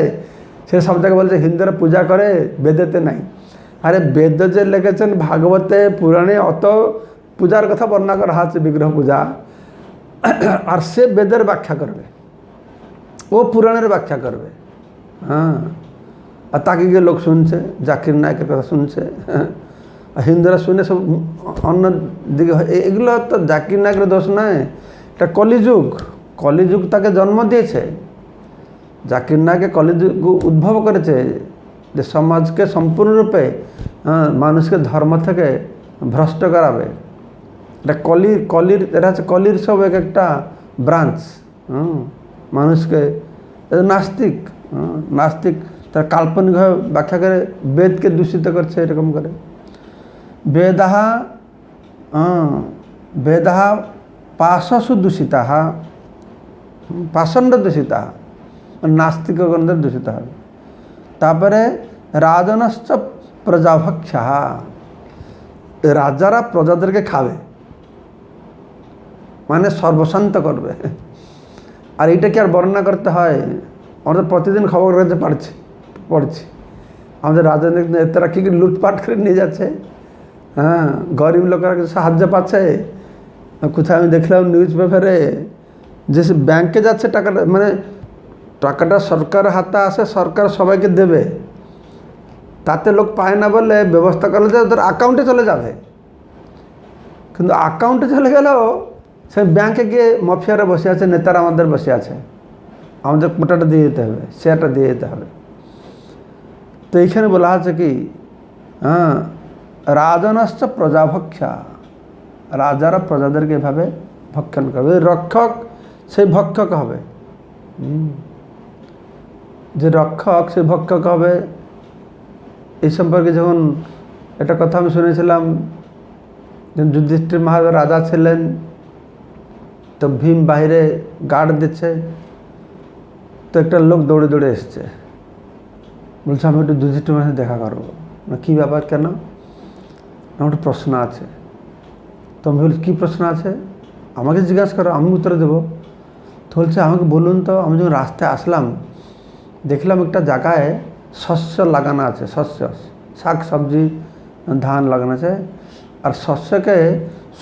সে সব জায়গায় বলছে হিন্দুরা পূজা করে, বেদেতে নাই। আরে বেদ যে লিখেছেন ভাগবতে, পুরাণে অত পূজার কথা বর্ণনা করা আছে, বিগ্রহ পূজা, আর সে বেদের ব্যাখ্যা করবে, ও পুরাণের ব্যাখ্যা করবে। হ্যাঁ, আর তাকে গিয়ে লোক শুনছে, জাকির নায়কের কথা শুনছে, হিন্দুরা শুনে সব অন্য দিকে। এগুলো তো জাকির নায়কের দোষ নয়, এটা কলিযুগ। কলিযুগ তাকে জন্ম দিয়েছে। জাকির নায়কে কলিযুগ উদ্ভব করেছে, যে সমাজকে সম্পূর্ণরূপে মানুষকে ধর্ম থেকে ভ্রষ্ট করাবে। এটা কলির এটা হচ্ছে কলির সব এক একটা ব্রাঞ্চ। মানুষকে নাস্তিক, নাস্তিক তার কাল্পনিকভাবে ব্যাখ্যা করে বেদকে দূষিত করছে, এরকম করে। বেদাহা বেদাহা পাশসু দূষিতা, পাষণ্ড দূষিতা, নাস্তিকগণদের দূষিত হবে। তারপরে রাজনশ্চ প্রজাভক্ষা, রাজারা প্রজাদেরকে খাবে, মানে সর্বশান্ত করবে। আর এইটা কি আর বর্ণনা করতে হয়? আমাদের প্রতিদিন খবর কাগজে পড়ছি আমাদের রাজনৈতিক নেতারা কী লুটপাট করে নিয়ে যাচ্ছে। হ্যাঁ, গরিব লোকেরা কিছু সাহায্য পাচ্ছে। কোথায় আমি দেখলাম নিউজ পেপারে, যে ব্যাংকে যাচ্ছে টাকাটা, মানে টাকাটা সরকার হাতে আসে, সরকার সবাইকে দেবে, তাতে লোক পায় না বলে ব্যবস্থা করলে যে ওদের অ্যাকাউন্টে চলে যাবে। কিন্তু অ্যাকাউন্টে চলে গেলেও সে ব্যাংকে গিয়ে মাফিয়ারা বসে আছে, নেতারা আমাদের বসে আছে, আমাদের কোটাটা দিয়ে যেতে হবে, শেয়ারটা দিয়ে যেতে হবে। তো এইখানে বলা আছে কি, হ্যাঁ, রাজনশ্চ প্রজাভক্ষা, রাজারা প্রজাদেরকে এভাবে ভক্ষণ করবে। রক্ষক সেই ভক্ষক হবে, যে রক্ষক সেই ভক্ষক হবে। এই সম্পর্কে যখন একটা কথা আমি শুনেছিলাম, যুধিষ্ঠির মহারাজ রাজা ছিলেন, তো ভীম বাইরে গার্ড দিচ্ছে, তো একটা লোক দৌড়ে দৌড়ে এসছে, বলছে আমি একটু যুধিষ্ঠির মহারাজ দেখা করবো। না, কী ব্যাপার, কেন? আমার একটা প্রশ্ন আছে। তো আমি বলছি কী প্রশ্ন আছে, আমাকে জিজ্ঞাসা করো, আমি উত্তর দেবো। তো বলছে আমাকে বলুন তো, আমি যখন রাস্তায় আসলাম দেখলাম একটা জায়গায় শস্য লাগানো আছে, শস্য, শাক সবজি, ধান লাগানো আছে, আর শস্যকে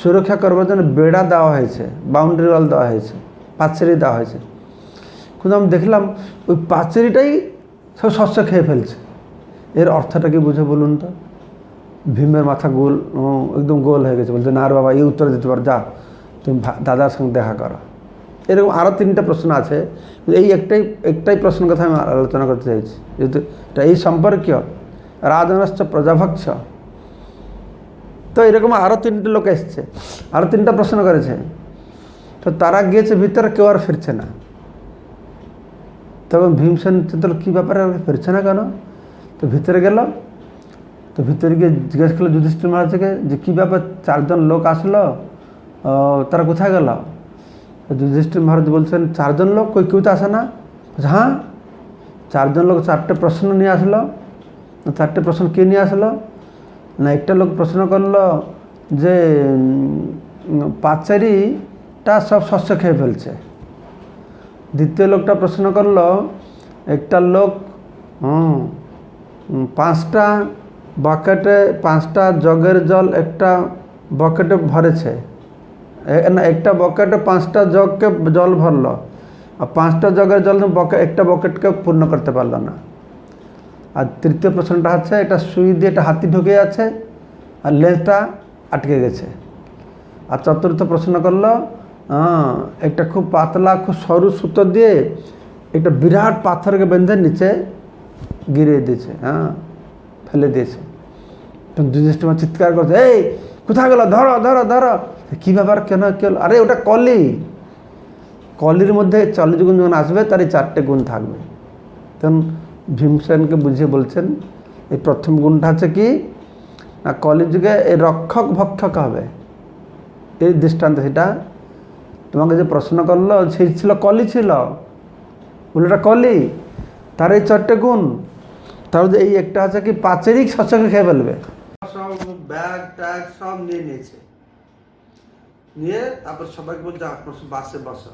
সুরক্ষা করবার জন্য বেড়া দেওয়া হয়েছে, বাউন্ডারি ওয়াল দেওয়া হয়েছে, পাঁচিরি দেওয়া হয়েছে। কিন্তু আমি দেখলাম ওই পাঁচিরিটাই সব শস্য খেয়ে ফেলছে। এর অর্থটা কি বুঝে বলুন তো? ভীমের মাথা গোল, একদম গোল হয়ে গেছে। বলছে না রে বাবা, এই উত্তর দিতে পারো, যা তুমি দাদার সঙ্গে দেখা করো। এরকম আরও 3টা প্রশ্ন আছে, এই একটাই প্রশ্ন কথা আমি আলোচনা করতে চাইছি, যেহেতু এটা এই সম্পর্কীয় রাজনশ্চ প্রজাভক্ষ। তো এরকম আরও 3টে লোক এসছে, আরও 3টা প্রশ্ন করেছে। তো তারা গিয়েছে ভিতরে, কেউ আর ফিরছে না। তখন ভীমসেন চিন্তা, কী ব্যাপারে ফিরছে না কেন? তো ভিতরে গেল, তো ভিতরে গিয়ে জিজ্ঞেস করলো যুধিষ্ঠির মহারাজকে যে কী ব্যাপার, 4জন লোক আসলো, তারা কোথায় গেল? যুধিষ্ঠির মহারাজ বলছেন 4জন লোক, কেউ তো আসে না। হ্যাঁ, 4জন লোক 4টে প্রশ্ন নিয়ে আসলো। 4টে প্রশ্ন কে নিয়ে আসলো না, একটা লোক প্রশ্ন করলো যে পাঁচারিটা সব শস্য খেয়ে ফেলছে। দ্বিতীয় লোকটা প্রশ্ন করলো, একটা লোক 5টা বাকেটে 5টা জগের জল একটা বকেটে ভরেছে, না একটা বকেটে 5টা জগকে জল ভরলো, আর 5টা জগের জল একটা বকেটকে পূর্ণ করতে পারলো না। আর তৃতীয় প্রশ্নটা হচ্ছে, এটা সুই দিয়ে একটা হাতি ঢুকে আছে আর লেজটা আটকে গেছে। আর চতুর্থ প্রশ্ন করলো, একটা খুব পাতলা খুব সরু সুতো দিয়ে একটা বিরাট পাথরকে বেঁধে নিচে গিরিয়ে দিয়েছে, ফেলে দিয়েছে। তখন যুধিষ্ঠির চিৎকার করছে, এই কোথায় গেল, ধরো ধরো ধরো। কী ব্যাপার, কেন কি হলো? আরে ওটা কলি, কলির মধ্যে 40 গুণ যখন আসবে তার এই 4টে গুণ থাকবে। তখন ভীমসেনকে বুঝিয়ে বলছেন, এই প্রথম গুণটা হচ্ছে কি না, কলিযুগে এই রক্ষক ভক্ষক হবে, এই দৃষ্টান্ত। সেটা তোমাকে যে প্রশ্ন করলো সেই ছিল কলি, ছিল উল্টা কলি, তার এই 4টে গুণ। তার এই একটা আছে কি, পাঁচেরই শস্যকে খেয়ে ফেলবে। সব ব্যাগ ট্যাগ সব নিয়ে নিয়েছে, নিয়ে তারপর সবাইকে বলছে বাসে বসো।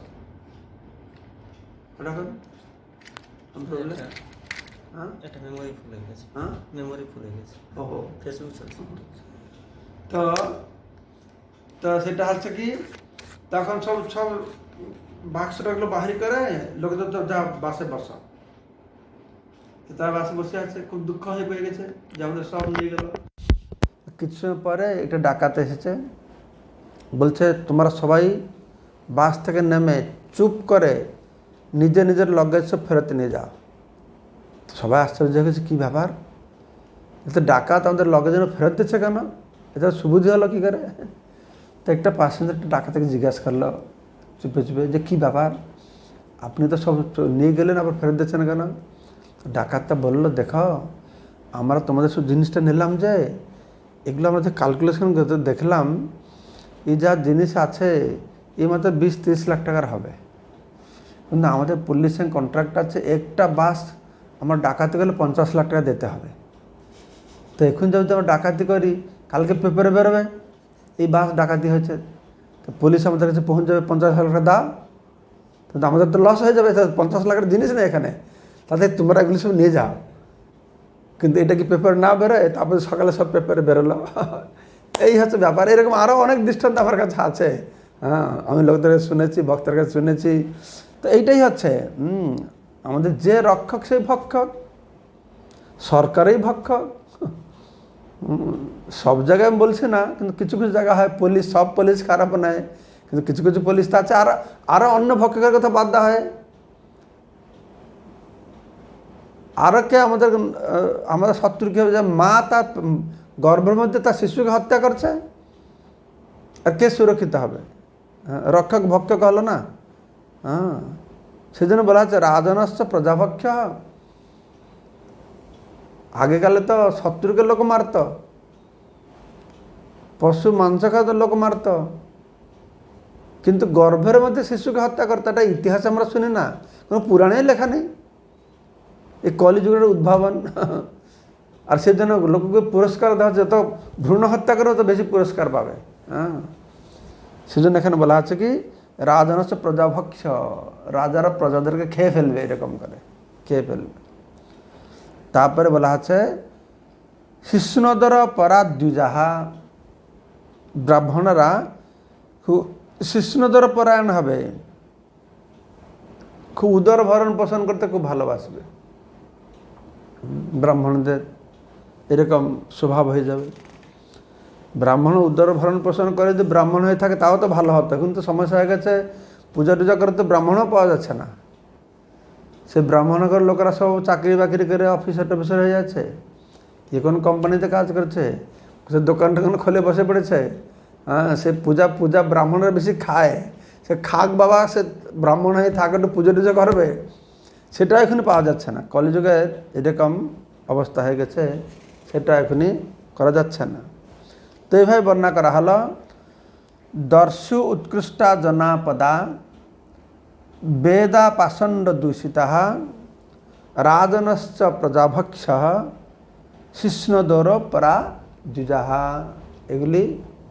এটা মেমোরি ফুল হয়ে গেছে, মেমোরি ফুল হয়ে গেছে। ওহো, ফেসবুক চলছে। তো সেটা হচ্ছে কি, তখন সব বাক্সটাগুলো বাহির করে লোকদের তো যা বাসে বসা। তারা বাসে বসে আছে, খুব দুঃখ হয়ে পেয়ে গেছে যে আমাদের সব নিয়ে গেল। কিছু সময় পরে একটা ডাকাত এসেছে, বলছে তোমরা সবাই বাস থেকে নেমে চুপ করে নিজের নিজের লগেজ সব ফেরত নিয়ে যাও। সবাই আশ্চর্য হয়ে গেছে, কী ব্যাপার, এটা ডাকাত আমাদের লগেজ যেন ফেরত দিচ্ছে কেন, এটা সুবুদ্ধি হলো কী করে? তো একটা প্যাসেঞ্জার একটা ডাকাতকে জিজ্ঞাসা করলো চুপে চুপে যে কী ব্যাপার, আপনি তো সব নিয়ে গেলেন, আবার ফেরত দিচ্ছেন কেন? ডাকাতটা বললো, দেখো আমরা তোমাদের সব জিনিসটা নিলাম, যে এগুলো আমরা যে ক্যালকুলেশন করতে দেখলাম, এই যা জিনিস আছে এই মাত্র 20-30 লাখ টাকার হবে, কিন্তু আমাদের পুলিশের কন্ট্রাক্ট আছে, একটা বাস আমরা ডাকাতি করলে 50 লাখ টাকা দিতে হবে। তো এখন যদি আমরা ডাকাতি করি, কালকে পেপারে বেরোবে এই বাস ডাকাতি হয়েছে, তো পুলিশ আমাদের কাছে পৌঁছে যাবে, 50 লাখ টাকা দাও, তো আমাদের তো লস হয়ে যাবে। 50 লাখের জিনিস নেই এখানে, তাতে তোমরা এগুলো সব নিয়ে যাও। কিন্তু এটা কি পেপার না বেরোয়, তারপরে সকালে সব পেপারে বেরোলো। এই হচ্ছে ব্যাপার। এরকম আরও অনেক দৃষ্টান্ত আমার কাছে আছে, আমি লোকদের কাছে শুনেছি, ভক্তের কাছে শুনেছি। তো এইটাই হচ্ছে আমাদের যে রক্ষক সেই ভক্ষক, সরকারই ভক্ষক। সব জায়গায় আমি বলছি না, কিন্তু কিছু কিছু জায়গা হয় পুলিশ, সব পুলিশ খারাপ নয়, কিন্তু কিছু কিছু পুলিশ তো আছে আরও অন্য ভক্ষকের কথা বাদ দেওয়া হয়। আরও কে আমাদের শত্রু কী হবে, যে মা তার গর্ভের মধ্যে তার শিশুকে হত্যা করছে, আর কে সুরক্ষিত হবে? রক্ষক ভক্ষক হলো না। সেজন্য বলা হচ্ছে রাজনশ্চ প্রজাভক্ষ। আগেকালে তো শত্রুকে লোক মারত, পশু মাংস খাওয়াতে লোক মারত, কিন্তু গর্ভের মধ্যে শিশুকে হত্যা করতো এটা ইতিহাসে আমরা শুনি না, কোনো পুরাণেই লেখা নেই। এই কলিযুগের উদ্ভাবন। আর সেজন্য লোককে পুরস্কার দেওয়া হচ্ছে, যত ভ্রূণ হত্যা করে তত বেশি পুরস্কার পাবে। সেজন্য এখানে বলা আছে কি রাজনশ্চ প্রজাভক্ষ, রাজারা প্রজাদেরকে খেয়ে ফেলবে, এরকম করে খেয়ে ফেলবে। তারপরে বলা আছে শিষ্ণুদর পরাদ্বিজাহা, ব্রাহ্মণরা খুব শিষ্ণুদর পরায়ণ হবে, খুব উদর ভরণ পোষণ করতে খুব ভালোবাসবে। ব্রাহ্মণদের এরকম স্বভাব হয়ে যাবে। ব্রাহ্মণ উদর ভরণ পোষণ করে যদি ব্রাহ্মণ হয়ে থাকে তাও তো ভালো হতো, এখন তো সমস্যা হয়ে গেছে পূজা টুজা করে তো ব্রাহ্মণও পাওয়া যাচ্ছে না। সে ব্রাহ্মণগর লোকেরা সব চাকরি বাকরি করে অফিসার টফিসার হয়ে যাচ্ছে, যে কোনো কোম্পানিতে কাজ করছে, সে দোকান টোকান খুলে বসে পড়েছে। হ্যাঁ, সে পূজা পূজা ব্রাহ্মণরা বেশি খায়, সে খাক বাবা, সে ব্রাহ্মণ হয়ে থাকে, একটু পুজো টুজো করবে, সেটা এখনই পাওয়া যাচ্ছে না। কলিযুগের এরকম অবস্থা হয়ে গেছে, সেটা এখনই করা যাচ্ছে না। তো এইভাবে বর্ণনা করা হলো, দর্শু উৎকৃষ্টা জনাপদা বেদা পাষণ্ড দূষিতা রাজনশ্চ প্রজাভক্ষ শিষ্ণদৌর পরা যুজাহা। এগুলি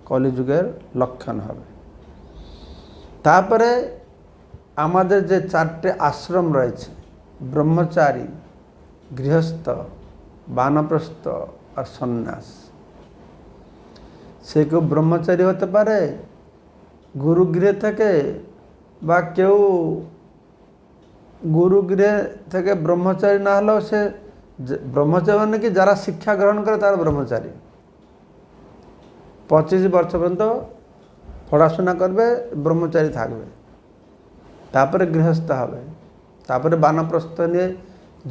কলিযুগের লক্ষণ হবে। তারপরে আমাদের যে 4টে আশ্রম রয়েছে, ব্রহ্মচারী, গৃহস্থ, বানপ্রস্থ আর সন্ন্যাস। সে কেউ ব্রহ্মচারী হতে পারে গুরুগৃহে থেকে, বা কেউ গুরুগৃহে থেকে ব্রহ্মচারী না হলেও সে ব্রহ্মচারী মানে কি, যারা শিক্ষা গ্রহণ করে তারা ব্রহ্মচারী। 25 বর্ষ পর্যন্ত পড়াশোনা করবে, ব্রহ্মচারী থাকবে, তারপরে গৃহস্থ হবে, তারপরে বানপ্রস্থ নিয়ে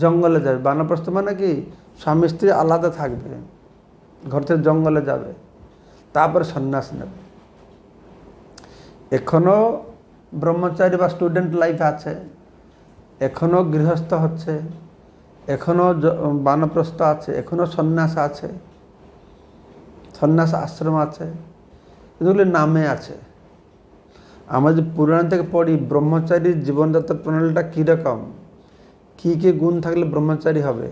জঙ্গলে যাবে। বানপ্রস্থ মানে কি, স্বামী স্ত্রী আলাদা থাকবে, ঘর থেকে জঙ্গলে যাবে, তারপরে সন্ন্যাস নেবে। এখনও ব্রহ্মচারী বা স্টুডেন্ট লাইফ আছে, এখনও গৃহস্থ হচ্ছে, এখনও বানপ্রস্থ আছে, এখনও সন্ন্যাস আছে, সন্ন্যাস আশ্রম আছে, এগুলি নামে আছে। আমরা যে পুরাণ থেকে পড়ি ব্রহ্মচারীর জীবনযাত্রা প্রণালীটা কীরকম, কী কী গুণ থাকলে ব্রহ্মচারী হবে,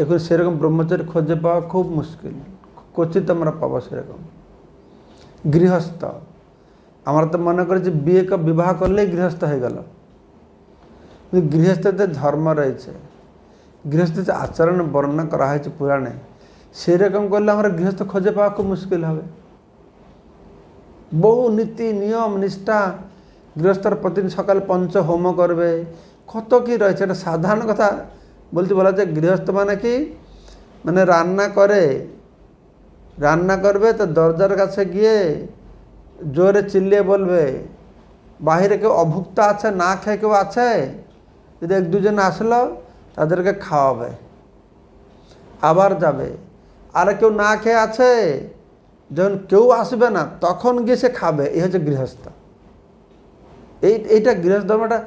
এখন সেরকম ব্রহ্মচারী খুঁজে পাওয়া খুব মুশকিল, ক্বচিত আমরা পাবো সেরকম। গৃহস্থ, আমরা তো মনে করি যে বিবাহ করলেই গৃহস্থ হয়ে গেল, কিন্তু গৃহস্থদের ধর্ম রয়েছে, গৃহস্থদের আচরণ বর্ণনা করা হয়েছে পুরাণে, সেরকম করলে আমরা গৃহস্থ খুঁজে পাওয়া খুব মুশকিল হবে। বহু নীতি নিয়ম নিষ্ঠা, গৃহস্থর প্রতিদিন সকাল পঞ্চ হোম করবে, কত কি রয়েছে। এটা সাধারণ কথা বলতে বলা যায়। গৃহস্থ মানে কি, মানে রান্না করবে তো দরজার কাছে গিয়ে জোরে চিল্লিয়ে বলবে, বাহিরে কেউ অভুক্ত আছে, না খেয়ে কেউ আছে, যদি 1-2 জন আসলো তাদেরকে খাওয়াবে, আবার যাবে। আর কেউ না খেয়ে আছে, যখন কেউ আসবে না তখন গিয়ে সে খাবে। এই হচ্ছে গৃহস্থ। এইটা গৃহস্থ ধর্মটা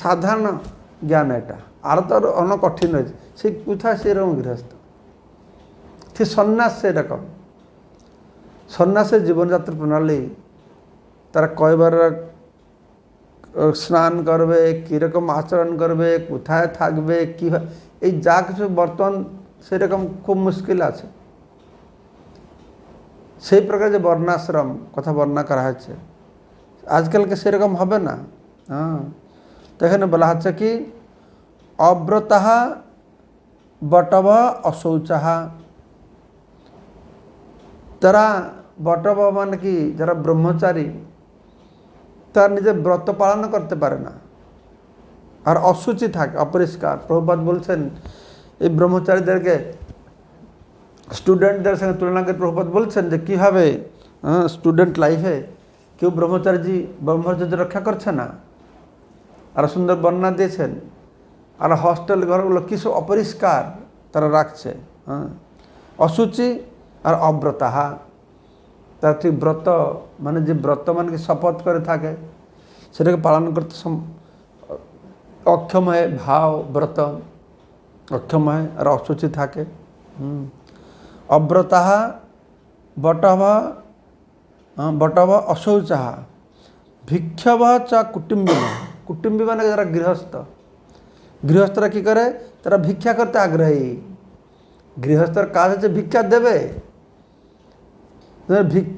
সাধারণ জ্ঞান, এটা আরও তো অনেক কঠিন হয়েছে। সে কোথায় সেরকম গৃহস্থ। ঠিক সন্ন্যাস সেরকম, সন্ন্যাসের জীবনযাত্রা প্রণালী, তারা কয়বার স্নান করবে, কীরকম আচরণ করবে, কোথায় থাকবে, কীভাবে, এই যা কিছু বর্তমান সেরকম খুব মুশকিল আছে। সেই প্রকার যে বর্ণাশ্রম কথা বর্ণনা করা হয়েছে, আজকালকে সেরকম হবে না। হ্যাঁ, তো এখানে বলা হচ্ছে কি, অব্রতাহা বটব অশৌচাহা। তারা বটব মানে কি, যারা ব্রহ্মচারী, তার নিজের ব্রত পালন করতে পারে না, আর অশুচি থাকে, অপরিষ্কার। প্রভুপাদ বলছেন এই ব্রহ্মচারীদেরকে স্টুডেন্টদের সঙ্গে তুলনা করে প্রভুপাদ বলছেন যে কীভাবে স্টুডেন্ট লাইফে কেউ ব্রহ্মচর্য রক্ষা করছে না, আরও সুন্দর বর্ণনা দিয়েছেন। আর হস্টেল ঘরগুলো কিছু অপরিষ্কার তারা রাখছে, অশুচি আর অব্রতাহা। তার ঠিক ব্রত মানে যে ব্রত মানে কি শপথ করে থাকে, সেটাকে পালন করতে অক্ষম হয়, ভাও ব্রত অক্ষম হয়, আর অশুচি থাকে। অব্রতাহা বটব অশৌচাহা ভিক্ষব চ কুটুম্বী। কুটুম্বী মানে যারা গৃহস্থরা কী করে, তারা ভিক্ষা করতে আগ্রহী। গৃহস্থর কাজ হচ্ছে ভিক্ষা দেবে,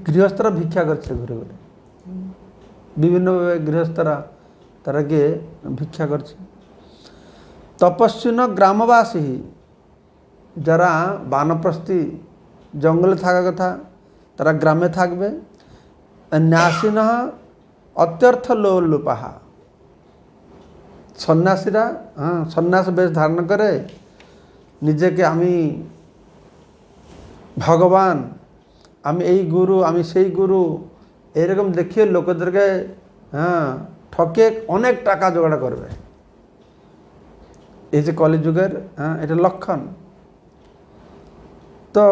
গৃহস্থরা ভিক্ষা করছে ঘুরে ঘুরে, বিভিন্নভাবে গৃহস্থরা তারা গিয়ে ভিক্ষা করছে। তপস্বিন গ্রামবাসী, যারা বানপ্রস্থী জঙ্গলে থাকার কথা, তারা গ্রামে থাকবে। ন্যাসিন অত্যর্থ লোলুপাহা, সন্ন্যাসীরা সন্ন্যাস বেশ ধারণ করে নিজেকে আমি ভগবান, আমি এই গুরু, আমি সেই গুরু, এরকম দেখিয়ে লোকেদেরকে ঠকে অনেক টাকা জোগাড় করবে। এই যে কলিযুগের এটা লক্ষণ। তো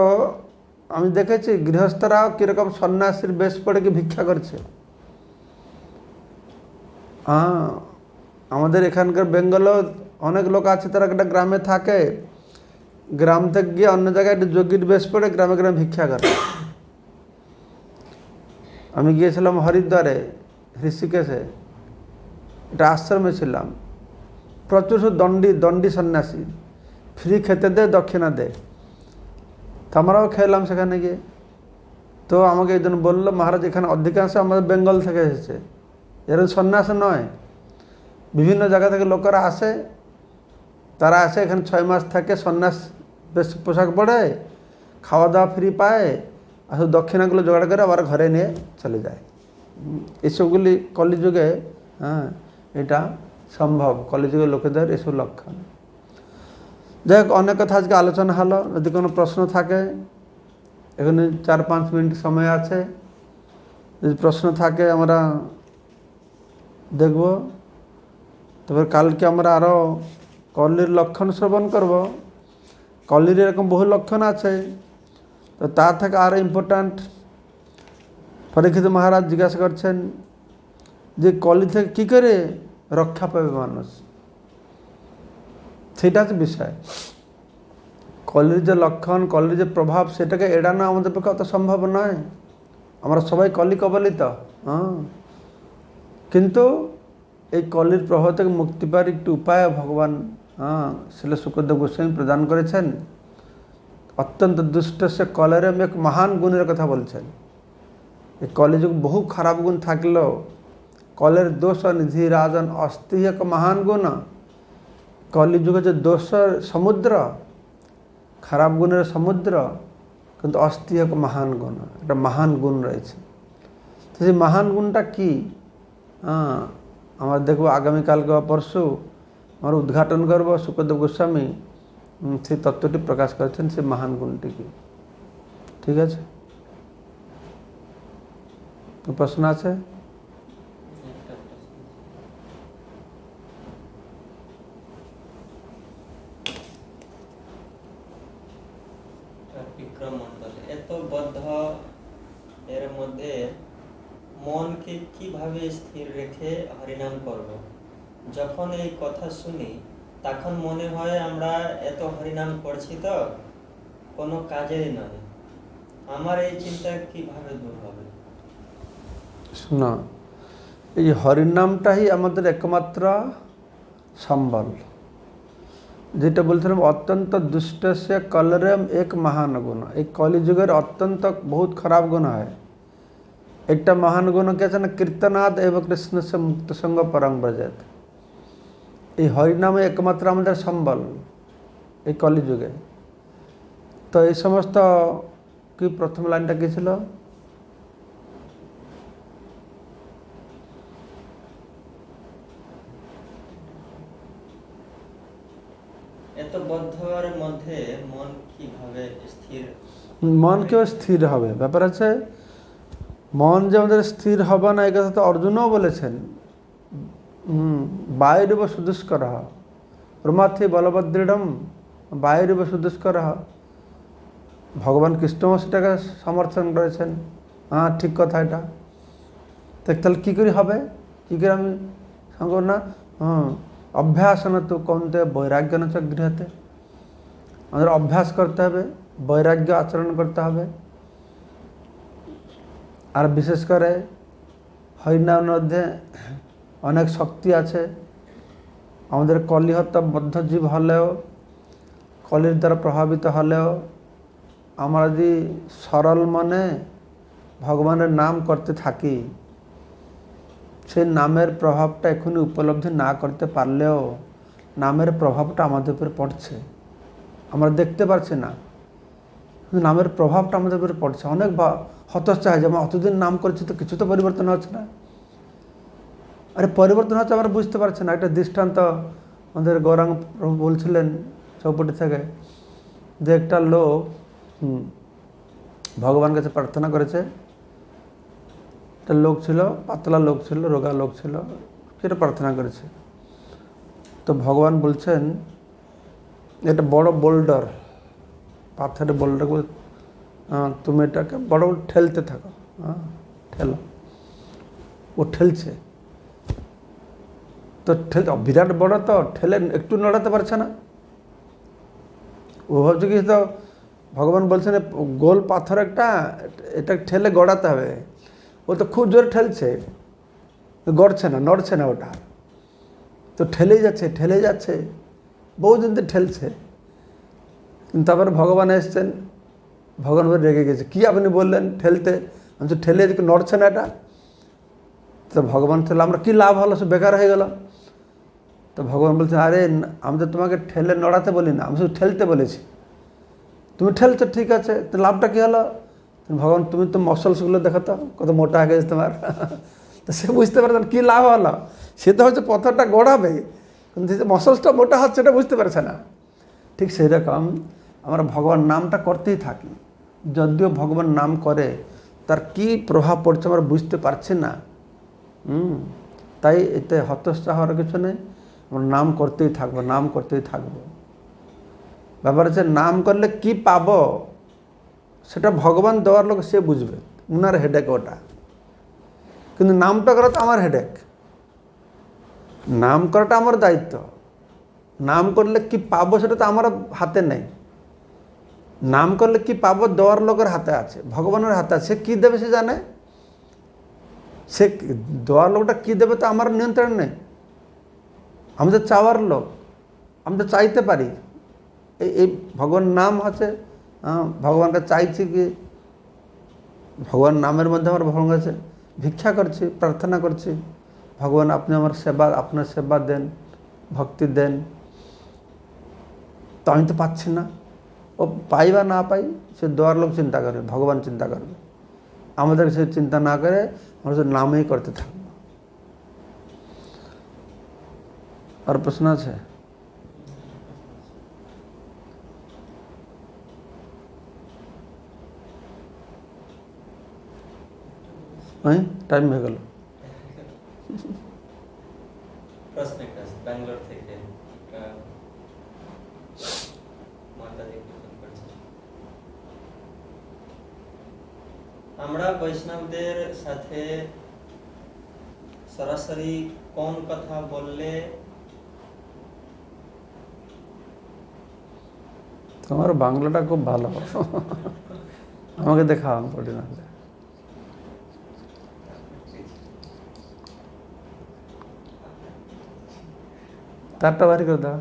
আমি দেখেছি গৃহস্থরাও কীরকম সন্ন্যাসীর বেশ পড়ে কি ভিক্ষা করছে। আমাদের এখানকার বেঙ্গলেও অনেক লোক আছে, তারা একটা গ্রামে থাকে, গ্রাম থেকে গিয়ে অন্য জায়গায় একটা যোগীর বেশ পড়ে গ্রামে গ্রামে ভিক্ষা করে। আমি গিয়েছিলাম হরিদ্বারে, ঋষিকেশে, এটা আশ্রমে ছিলাম। প্রচুর দণ্ডী সন্ন্যাসী, ফ্রি খেতে দে, দক্ষিণা দে। তো আমরাও খেলাম সেখানে গিয়ে। তো আমাকে একজন বললো, মহারাজ এখানে অধিকাংশ আমাদের বেঙ্গল থেকে এসেছে, এরকম সন্ন্যাস নয়, বিভিন্ন জায়গা থেকে লোকেরা আসে, তারা আসে এখানে 6 মাস থাকে, সন্ন্যাস বেশ পোশাক পরে, খাওয়া দাওয়া ফ্রি পায়, আর শুধু দক্ষিণাগুলো জোগাড় করে আবার ঘরে নিয়ে চলে যায়। এসবগুলি কলিযুগে এটা সম্ভব, কলিযুগের লোকেদের এসব লক্ষণ। যাই হোক, অনেক কথা আজকে আলোচনা হলো। যদি কোনো প্রশ্ন থাকে, এখানে 4-5 মিনিট সময় আছে, যদি প্রশ্ন থাকে আমরা দেখব। তবে কালকে আমরা আরও কলির লক্ষণ শ্রবণ করব। কলির এরকম বহু লক্ষণ আছে, তো তার থেকে আরও ইম্পর্ট্যান্ট, পরীক্ষিত মহারাজ জিজ্ঞাসা করছেন যে কলি থেকে কী করে রক্ষা পাবে মানুষ, সেটা হচ্ছে বিষয়। কলির যে লক্ষণ, কলির যে প্রভাব, সেটাকে এড়ানো আমাদের পক্ষে অত সম্ভব নয়। আমরা সবাই কলি কবলিত, কিন্তু এই কলির প্রভাব থেকে মুক্তি পাওয়ার একটি উপায় ভগবান শ্রীল শুকদেব গোস্বামী প্রদান করেছেন। অত্যন্ত দুষ্ট সে কলেরম এক মহান গুণের কথা বলছেন। এই কলিযুগ বহু খারাপ গুণ থাকলেও কলের দোষ নিধি রাজন অস্তি এক মহান গুণ। কলিযুগে যে দোষের সমুদ্র, খারাপ গুণের সমুদ্র, কিন্তু অস্তি এক মহান গুণ, একটা মহান গুণ রয়েছে। তো সেই মহান গুণটা কি আমরা দেখব আগামীকালকে বা পরশু আমরা উদ্ঘাটন করব। শুকদেব গোস্বামী সেই তত্ত্বটি প্রকাশ করেছেন, সেই মহান গুণটি কি। ঠিক আছে, প্রশ্ন আছে? বিক্রম মন্ডল, এত বদ্ধ এর মধ্যে মনকে কিভাবে স্থির রেখে হরিনাম করব? যখন এই কথা শুনি তখন মনে হয় আমরা এত হরিনাম করছি তো কোনো কাজেরই নয়। আমার এই চিন্তা কিভাবে দূর হবে? শোনো, এই হরিনামটাই আমাদের একমাত্র সম্বল। যেটা বলছিলাম, অত্যন্ত দুষ্ট সে কলরম এক মহান গুণ। এই কলিযুগের অত্যন্ত বহুত খারাপ গুণ হয়। একটা মহান গুণ কি আছে না, কীর্তনাদ এবং কৃষ্ণ সে মুক্ত সঙ্গ পরম ব্রজেত। এই হরিনামে একমাত্র আমাদের সম্বল এই কলিযুগে। তো এই সমস্ত কি প্রথম লাইনটা কি ছিল? এত বদ্ধর মধ্যে মন কিভাবে স্থির? মন কেউ স্থির হবে, ব্যাপার আছে। মন যে আমাদের স্থির হবে না, এই কথা তো অর্জুনও বলেছেন। বায়ুরব সুদুষ্কর রমাথি বলভদ্রৃঢ়ম বায়ুরব সুদুষ্কর। ভগবান কৃষ্ণও সেটাকে সমর্থন করেছেন। ঠিক কথা এটা। তাহলে কী করে হবে, কী করে আমি সঙ্গ না? অভ্যাস না তো কমতে বৈরাগ্য না গৃহতে। আমাদের অভ্যাস করতে হবে, বৈরাগ্য আচরণ করতে হবে। আর বিশেষ করে হরিনামের মধ্যে অনেক শক্তি আছে। আমাদের কলিহত বদ্ধজীব হলেও, কলির দ্বারা প্রভাবিত হলেও আমরা যদি সরল মনে ভগবানের নাম করতে থাকি, সেই নামের প্রভাবটা এখনই উপলব্ধি না করতে পারলেও নামের প্রভাবটা আমাদের উপর পড়ছে। আমরা দেখতে পারছি না, কিন্তু নামের প্রভাবটা আমাদের উপরে পড়ছে। অনেক হতচ্ছায় যে আমরা অতদিন নাম করছি, তো কিছু তো পরিবর্তন হচ্ছে না। আরে পরিবর্তন হচ্ছে, আমরা বুঝতে পারছি না। একটা দৃষ্টান্ত আমাদের গৌরাঙ্গ প্রভু বলছিলেন চৌপটি থেকে, যে একটা লোক ভগবান কাছে প্রার্থনা করেছে। একটা লোক ছিল, পাতলা লোক ছিল, রোগা লোক ছিল, সেটা প্রার্থনা করেছে। তো ভগবান বলছেন এটা বড় বোল্ডার, পাথরের বোল্ডার, তুমি এটাকে বড় ঠেলতে থাকো, ঠেলো। ও ঠেলছে, তো ঠেলতে বিরাট বড়, তো ঠেলে একটু নড়াতে পারছে না। ও ভাবছে কি, তো ভগবান বলছেন গোল পাথর একটা, এটা ঠেলে গড়াতে হবে। ও তো খুব জোরে ঠেলছে, গড়ছে না, নড়ছে না ওটা, তো ঠেলেই যাচ্ছে, বহুদিন তো ঠেলছে। কিন্তু তারপরে ভগবান এসছেন, ভগবান রেগে গেছে, কি আপনি বললেন ঠেলতে, আমি তো ঠেলে এদিকে নড়ছে না এটা। তো ভগবান ঠেলে আমরা কী লাভ হলো, সে বেকার হয়ে গেল। তো ভগবান বলছেন, আরে আমি তো তোমাকে ঠেলে নড়াতে বলি না, আমি শুধু ঠেলতে বলেছি। তুমি ঠেলছো ঠিক আছে, তো লাভটা কী হলো? ভগবান, তুমি তো মসলসগুলো দেখো তো কত মোটা হয়ে গেছে তোমার। তো সে বুঝতে পারছে কী লাভ হলো। সে তো হচ্ছে পথরটা গড়াবে, কিন্তু যে মসলসটা মোটা হচ্ছে এটা বুঝতে পারছে না। ঠিক সেই রকম আমরা ভগবান নামটা করতেই থাকি, যদিও ভগবান নাম করে তার কি প্রভাব পড়ছে আমরা বুঝতে পারছি না। তাই এতে হতাশা হওয়ার কিছু নেই, আমরা নাম করতেই থাকবো, নাম করতেই থাকবো। ব্যাপার হচ্ছে নাম করলে কি পাবো সেটা ভগবান দেওয়ার লোক সে বুঝবে, উনার হেডেক ওটা। কিন্তু নামটা করা তো আমার হেডেক, নাম করাটা আমার দায়িত্ব। নাম করলে কি পাবো সেটা তো আমার হাতে নেই। নাম করলে কি পাবো দেওয়ার লোকের হাতে আছে, ভগবানের হাতে আছে। সে কী দেবে সে জানে, সে দেওয়ার লোকটা কী দেবে তো আমার নিয়ন্ত্রণ নেই। আমি তো চাওয়ার লোক, আমি তো চাইতে পারি। এই ভগবান নাম হচ্ছে, ভগবানকে চাইছি কি, ভগবান নামের মধ্যে আমার ভগবান কাছে ভিক্ষা করছি, প্রার্থনা করছি, ভগবান আপনি আমার সেবা, আপনার সেবা দেন, ভক্তি দেন। তো আমি তো পাচ্ছি না। ও পাই বা না পাই সে দেওয়ার লোক চিন্তা করবে, ভগবান চিন্তা করবে। আমাদের সে চিন্তা না করে আমরা শুধু নামেই করতে থাকবো। আর প্রশ্ন আছে? টাইম হয়ে গেল। প্রশ্ন একটা আছে ব্যাঙ্গালোর থেকে, মাতাজি ফোন করেছে। আমরা বৈষ্ণবদের সাথে সরাসরি কোন কথা বললে? তোমার বাংলাটা খুব ভালো, আমাকে দেখাও পড়ি না। তারটা বাড়ি করে দাও।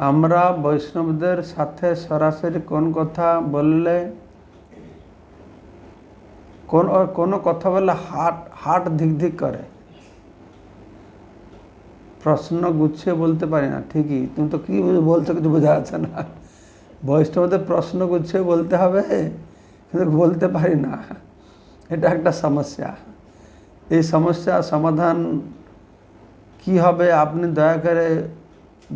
আমরা বৈষ্ণবদের সাথে সরাসরি কোন কথা বললে, কোনো কথা বললে হাট ধিক করে। প্রশ্ন গুছিয়ে বলতে পারি না ঠিকই, তুমি তো কী বলছো কিছু বোঝা যাচ্ছে না। বৈষ্ণবদের প্রশ্ন গুছিয়ে বলতে হবে, কিন্তু বলতে পারি না, এটা একটা সমস্যা। এই সমস্যা সমাধান কি হবে আপনি দয়া করে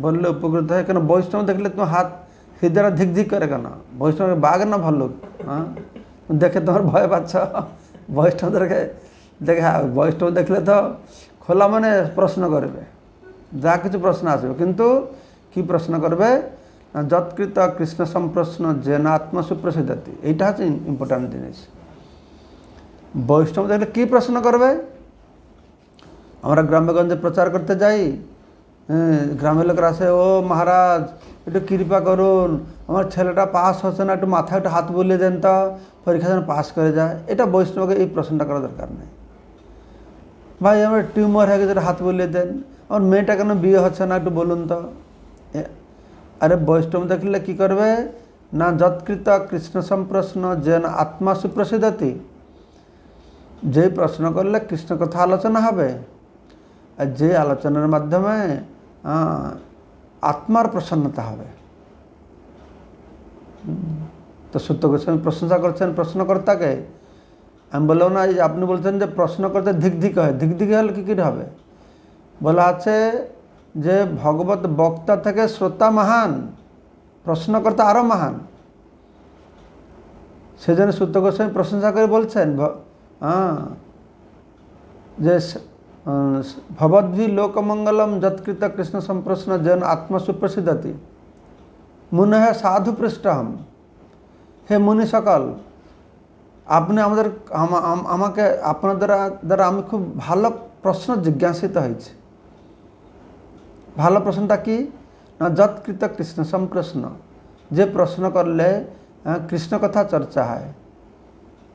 বললে উপকৃত হয়। কেন বৈষ্ণব দেখলে তোমার হাত হৃদয়টা ধিক করে কেন? বৈষ্ণবের বাঘ না ভাল্লুক? দেখে তোমার ভয় পাচ্ছ? বৈষ্ণবদেরকে দেখে, বৈষ্ণব দেখলে তো খোলা মানে প্রশ্ন করবে, যা কিছু প্রশ্ন আসবে। কিন্তু কি প্রশ্ন করবে? যৎকৃত কৃষ্ণ সম্প্রশ্ন যেন আত্মসুপ্রসিদ্ধতি, এইটা হচ্ছে ইম্পর্ট্যান্ট জিনিস। বৈষ্ণব দেখলে কী প্রশ্ন করবে? আমরা গ্রামেগঞ্জে প্রচার করতে যাই, গ্রামের লোকেরা আসে, ও মহারাজ একটু কৃপা করুন, আমার ছেলেটা পাস হচ্ছে না, একটু মাথায় একটু হাত বুলিয়ে দেন তো, পরীক্ষা যেন পাস করে যায়। এটা বৈষ্ণবকে এই প্রশ্নটা করা দরকার নেই। ভাই আমার টিউমার হয়ে গেছে, হাত বুলিয়ে দেন। আমার মেয়েটা কেন বিয়ে হচ্ছে না একটু বলুন তো। আরে বৈষ্ণব দেখলে কি করবে না, যৎকৃত কৃষ্ণ সম্প্রশ্ন যেন আত্মা সুপ্রসিদ্ধতি, যে প্রশ্ন করলে কৃষ্ণ কথা আলোচনা হবে, আর যে আলোচনার মাধ্যমে আত্মার প্রসন্নতা হবে। তো সত্য গোস্বামী প্রশংসা করছেন প্রশ্নকর্তাকে। আমি বললাম না, এই আপনি বলছেন যে প্রশ্ন করতে ধিক হয়, ধিক হলে কী কী হবে? বলা আছে যে ভগবত বক্তা থেকে শ্রোতা মহান, প্রশ্নকর্তা আরও মহান। সেজন্য সত্য গোস্বামী প্রশংসা করে বলছেন हाँ जैसे भवद्भि लोकमंगलम जत्कृत कृष्ण संप्रश्न जन आत्मा सुप्रसिद्धति मुन है साधु पृष्ठ हम हे मुनि सकल আপনি আমাদের আমাকে আপনার দ্বারা আমি খুব ভালো প্রশ্ন জিজ্ঞাসিত হয়েছি। ভালো প্রশ্নটা কি না যৎকৃত কৃষ্ণ সম্প্রশ্ন, যে প্রশ্ন করলে কৃষ্ণ কথা চর্চা হয়।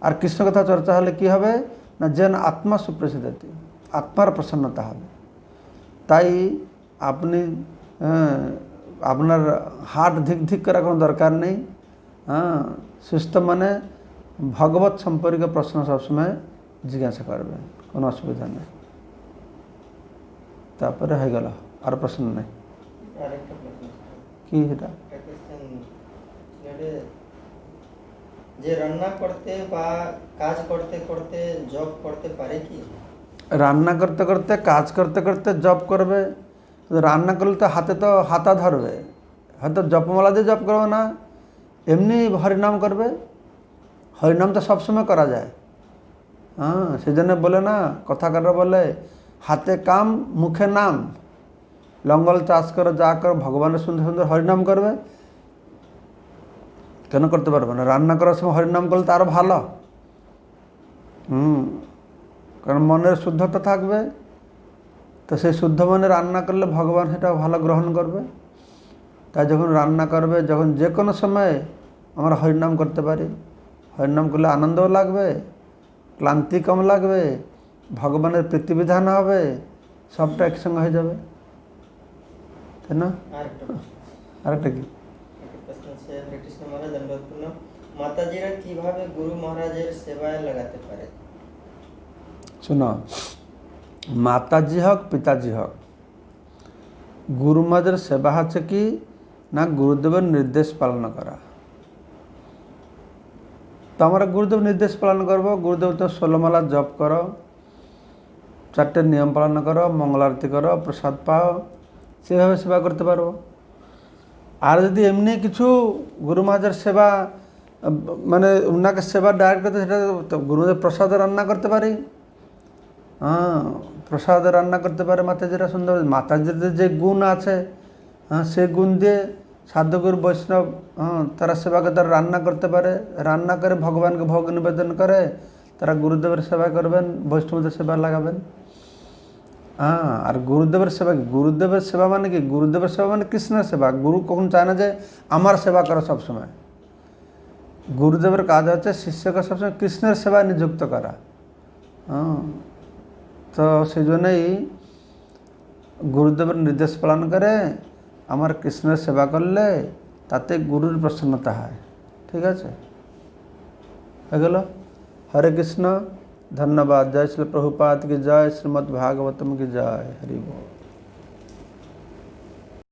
আর কৃষ্ণ কথা চর্চা হলে কি হবে না যেন আত্মা সুপ্রসিদ্ধতি, আত্মার প্রসন্নতা হবে। তাই আপনি আপনার হার্ট ধিক ধিক করার কোনো দরকার নেই। সুস্থ মানে ভগবত সম্পর্কে প্রশ্ন সবসময় জিজ্ঞাসা করবেন, কোনো অসুবিধা নেই। তারপরে হয়ে গেল, আর প্রশ্ন নেই। আরেকটা প্রশ্ন কি এটা যে রান্না করতে বা কাজ করতে করতে জব করতে পারে কি? রান্না করতে করতে কাজ করতে করতে জব করবে। রান্না করলে তো হাতা ধরবে, হয়তো জপমালা দিয়ে জপ করবে না, এমনি হরিনাম করবে। হরিনাম তো সবসময় করা যায়। সেই জন্য বলে না, কথাকাররা বলে হাতে কাম মুখে নাম। লঙ্গল চাষ করো যা করো, ভগবানের সুন্দর সুন্দর হরিনাম করবে। কেন করতে পারবে না? রান্না করার সময় হরিনাম করলে তো আরও ভালো। কারণ মনের শুদ্ধতা থাকবে, তো সেই শুদ্ধ মনে রান্না করলে ভগবান সেটা ভালো গ্রহণ করবে। তাই যখন রান্না করবে, যখন যে কোনো সময় আমরা হরিনাম করতে পারি। হরিনাম করলে আনন্দও লাগবে, ক্লান্তি কম লাগবে, ভগবানের প্রীতিবিধান হবে, সবটা একসঙ্গে হয়ে যাবে, তাই না? আরেকটা কি কৃষ্ণ মহারাজ দণ্ডবৎপূর্ণ, মাতাজিরা কিভাবে গুরু মহারাজের সেবায় লাগাতে পারে? শোনো, মাতাজি হোক পিতাজি হোক, গুরু মহারাজের সেবা হচ্ছে কি না গুরুদেবের নির্দেশ পালন করা। তো আমরা গুরুদেব নির্দেশ পালন করব। গুরুদেব তো 16 মালা জপ করো, 4টে নিয়ম পালন করো, মঙ্গল আরতি করো, প্রসাদ পাও, সেভাবে সেবা করতে পারবো। আর যদি এমনি কিছু গুরু মহারাজের সেবা মানে ওনাকে সেবা ডাইরেক্ট করতে, সেটা গুরুদেব প্রসাদে রান্না করতে পারি। প্রসাদে রান্না করতে পারে মাতাজিরা সুন্দর। মাতাজিদের যে গুণ আছে, সেই গুণ দিয়ে সাধুগুরু বৈষ্ণব তারা সেবাকে তারা রান্না করতে পারে। রান্না করে ভগবানকে ভোগ নিবেদন করে তারা গুরুদেবের সেবা করবেন, বৈষ্ণবদের সেবা লাগাবেন। আর গুরুদেবের সেবা কি? গুরুদেবের সেবা মানে কি? গুরুদেবের সেবা মানে কৃষ্ণের সেবা। গুরু কখন চায় না যে আমার সেবা করো সবসময়। গুরুদেবের কাজ হচ্ছে শিষ্যকে সবসময় কৃষ্ণের সেবায় নিযুক্ত করা। তো সেই জন্যই গুরুদেবের নির্দেশ পালন করে আমার কৃষ্ণের সেবা করলে তাতে গুরুর প্রসন্নতা হয়। ঠিক আছে, হয়ে গেল। হরে কৃষ্ণ, ধন্যবাদ। জয় শ্রী প্রভুপাদ কি জয়, শ্রীমদ্ ভাগবতম কি জয়। হরি বল।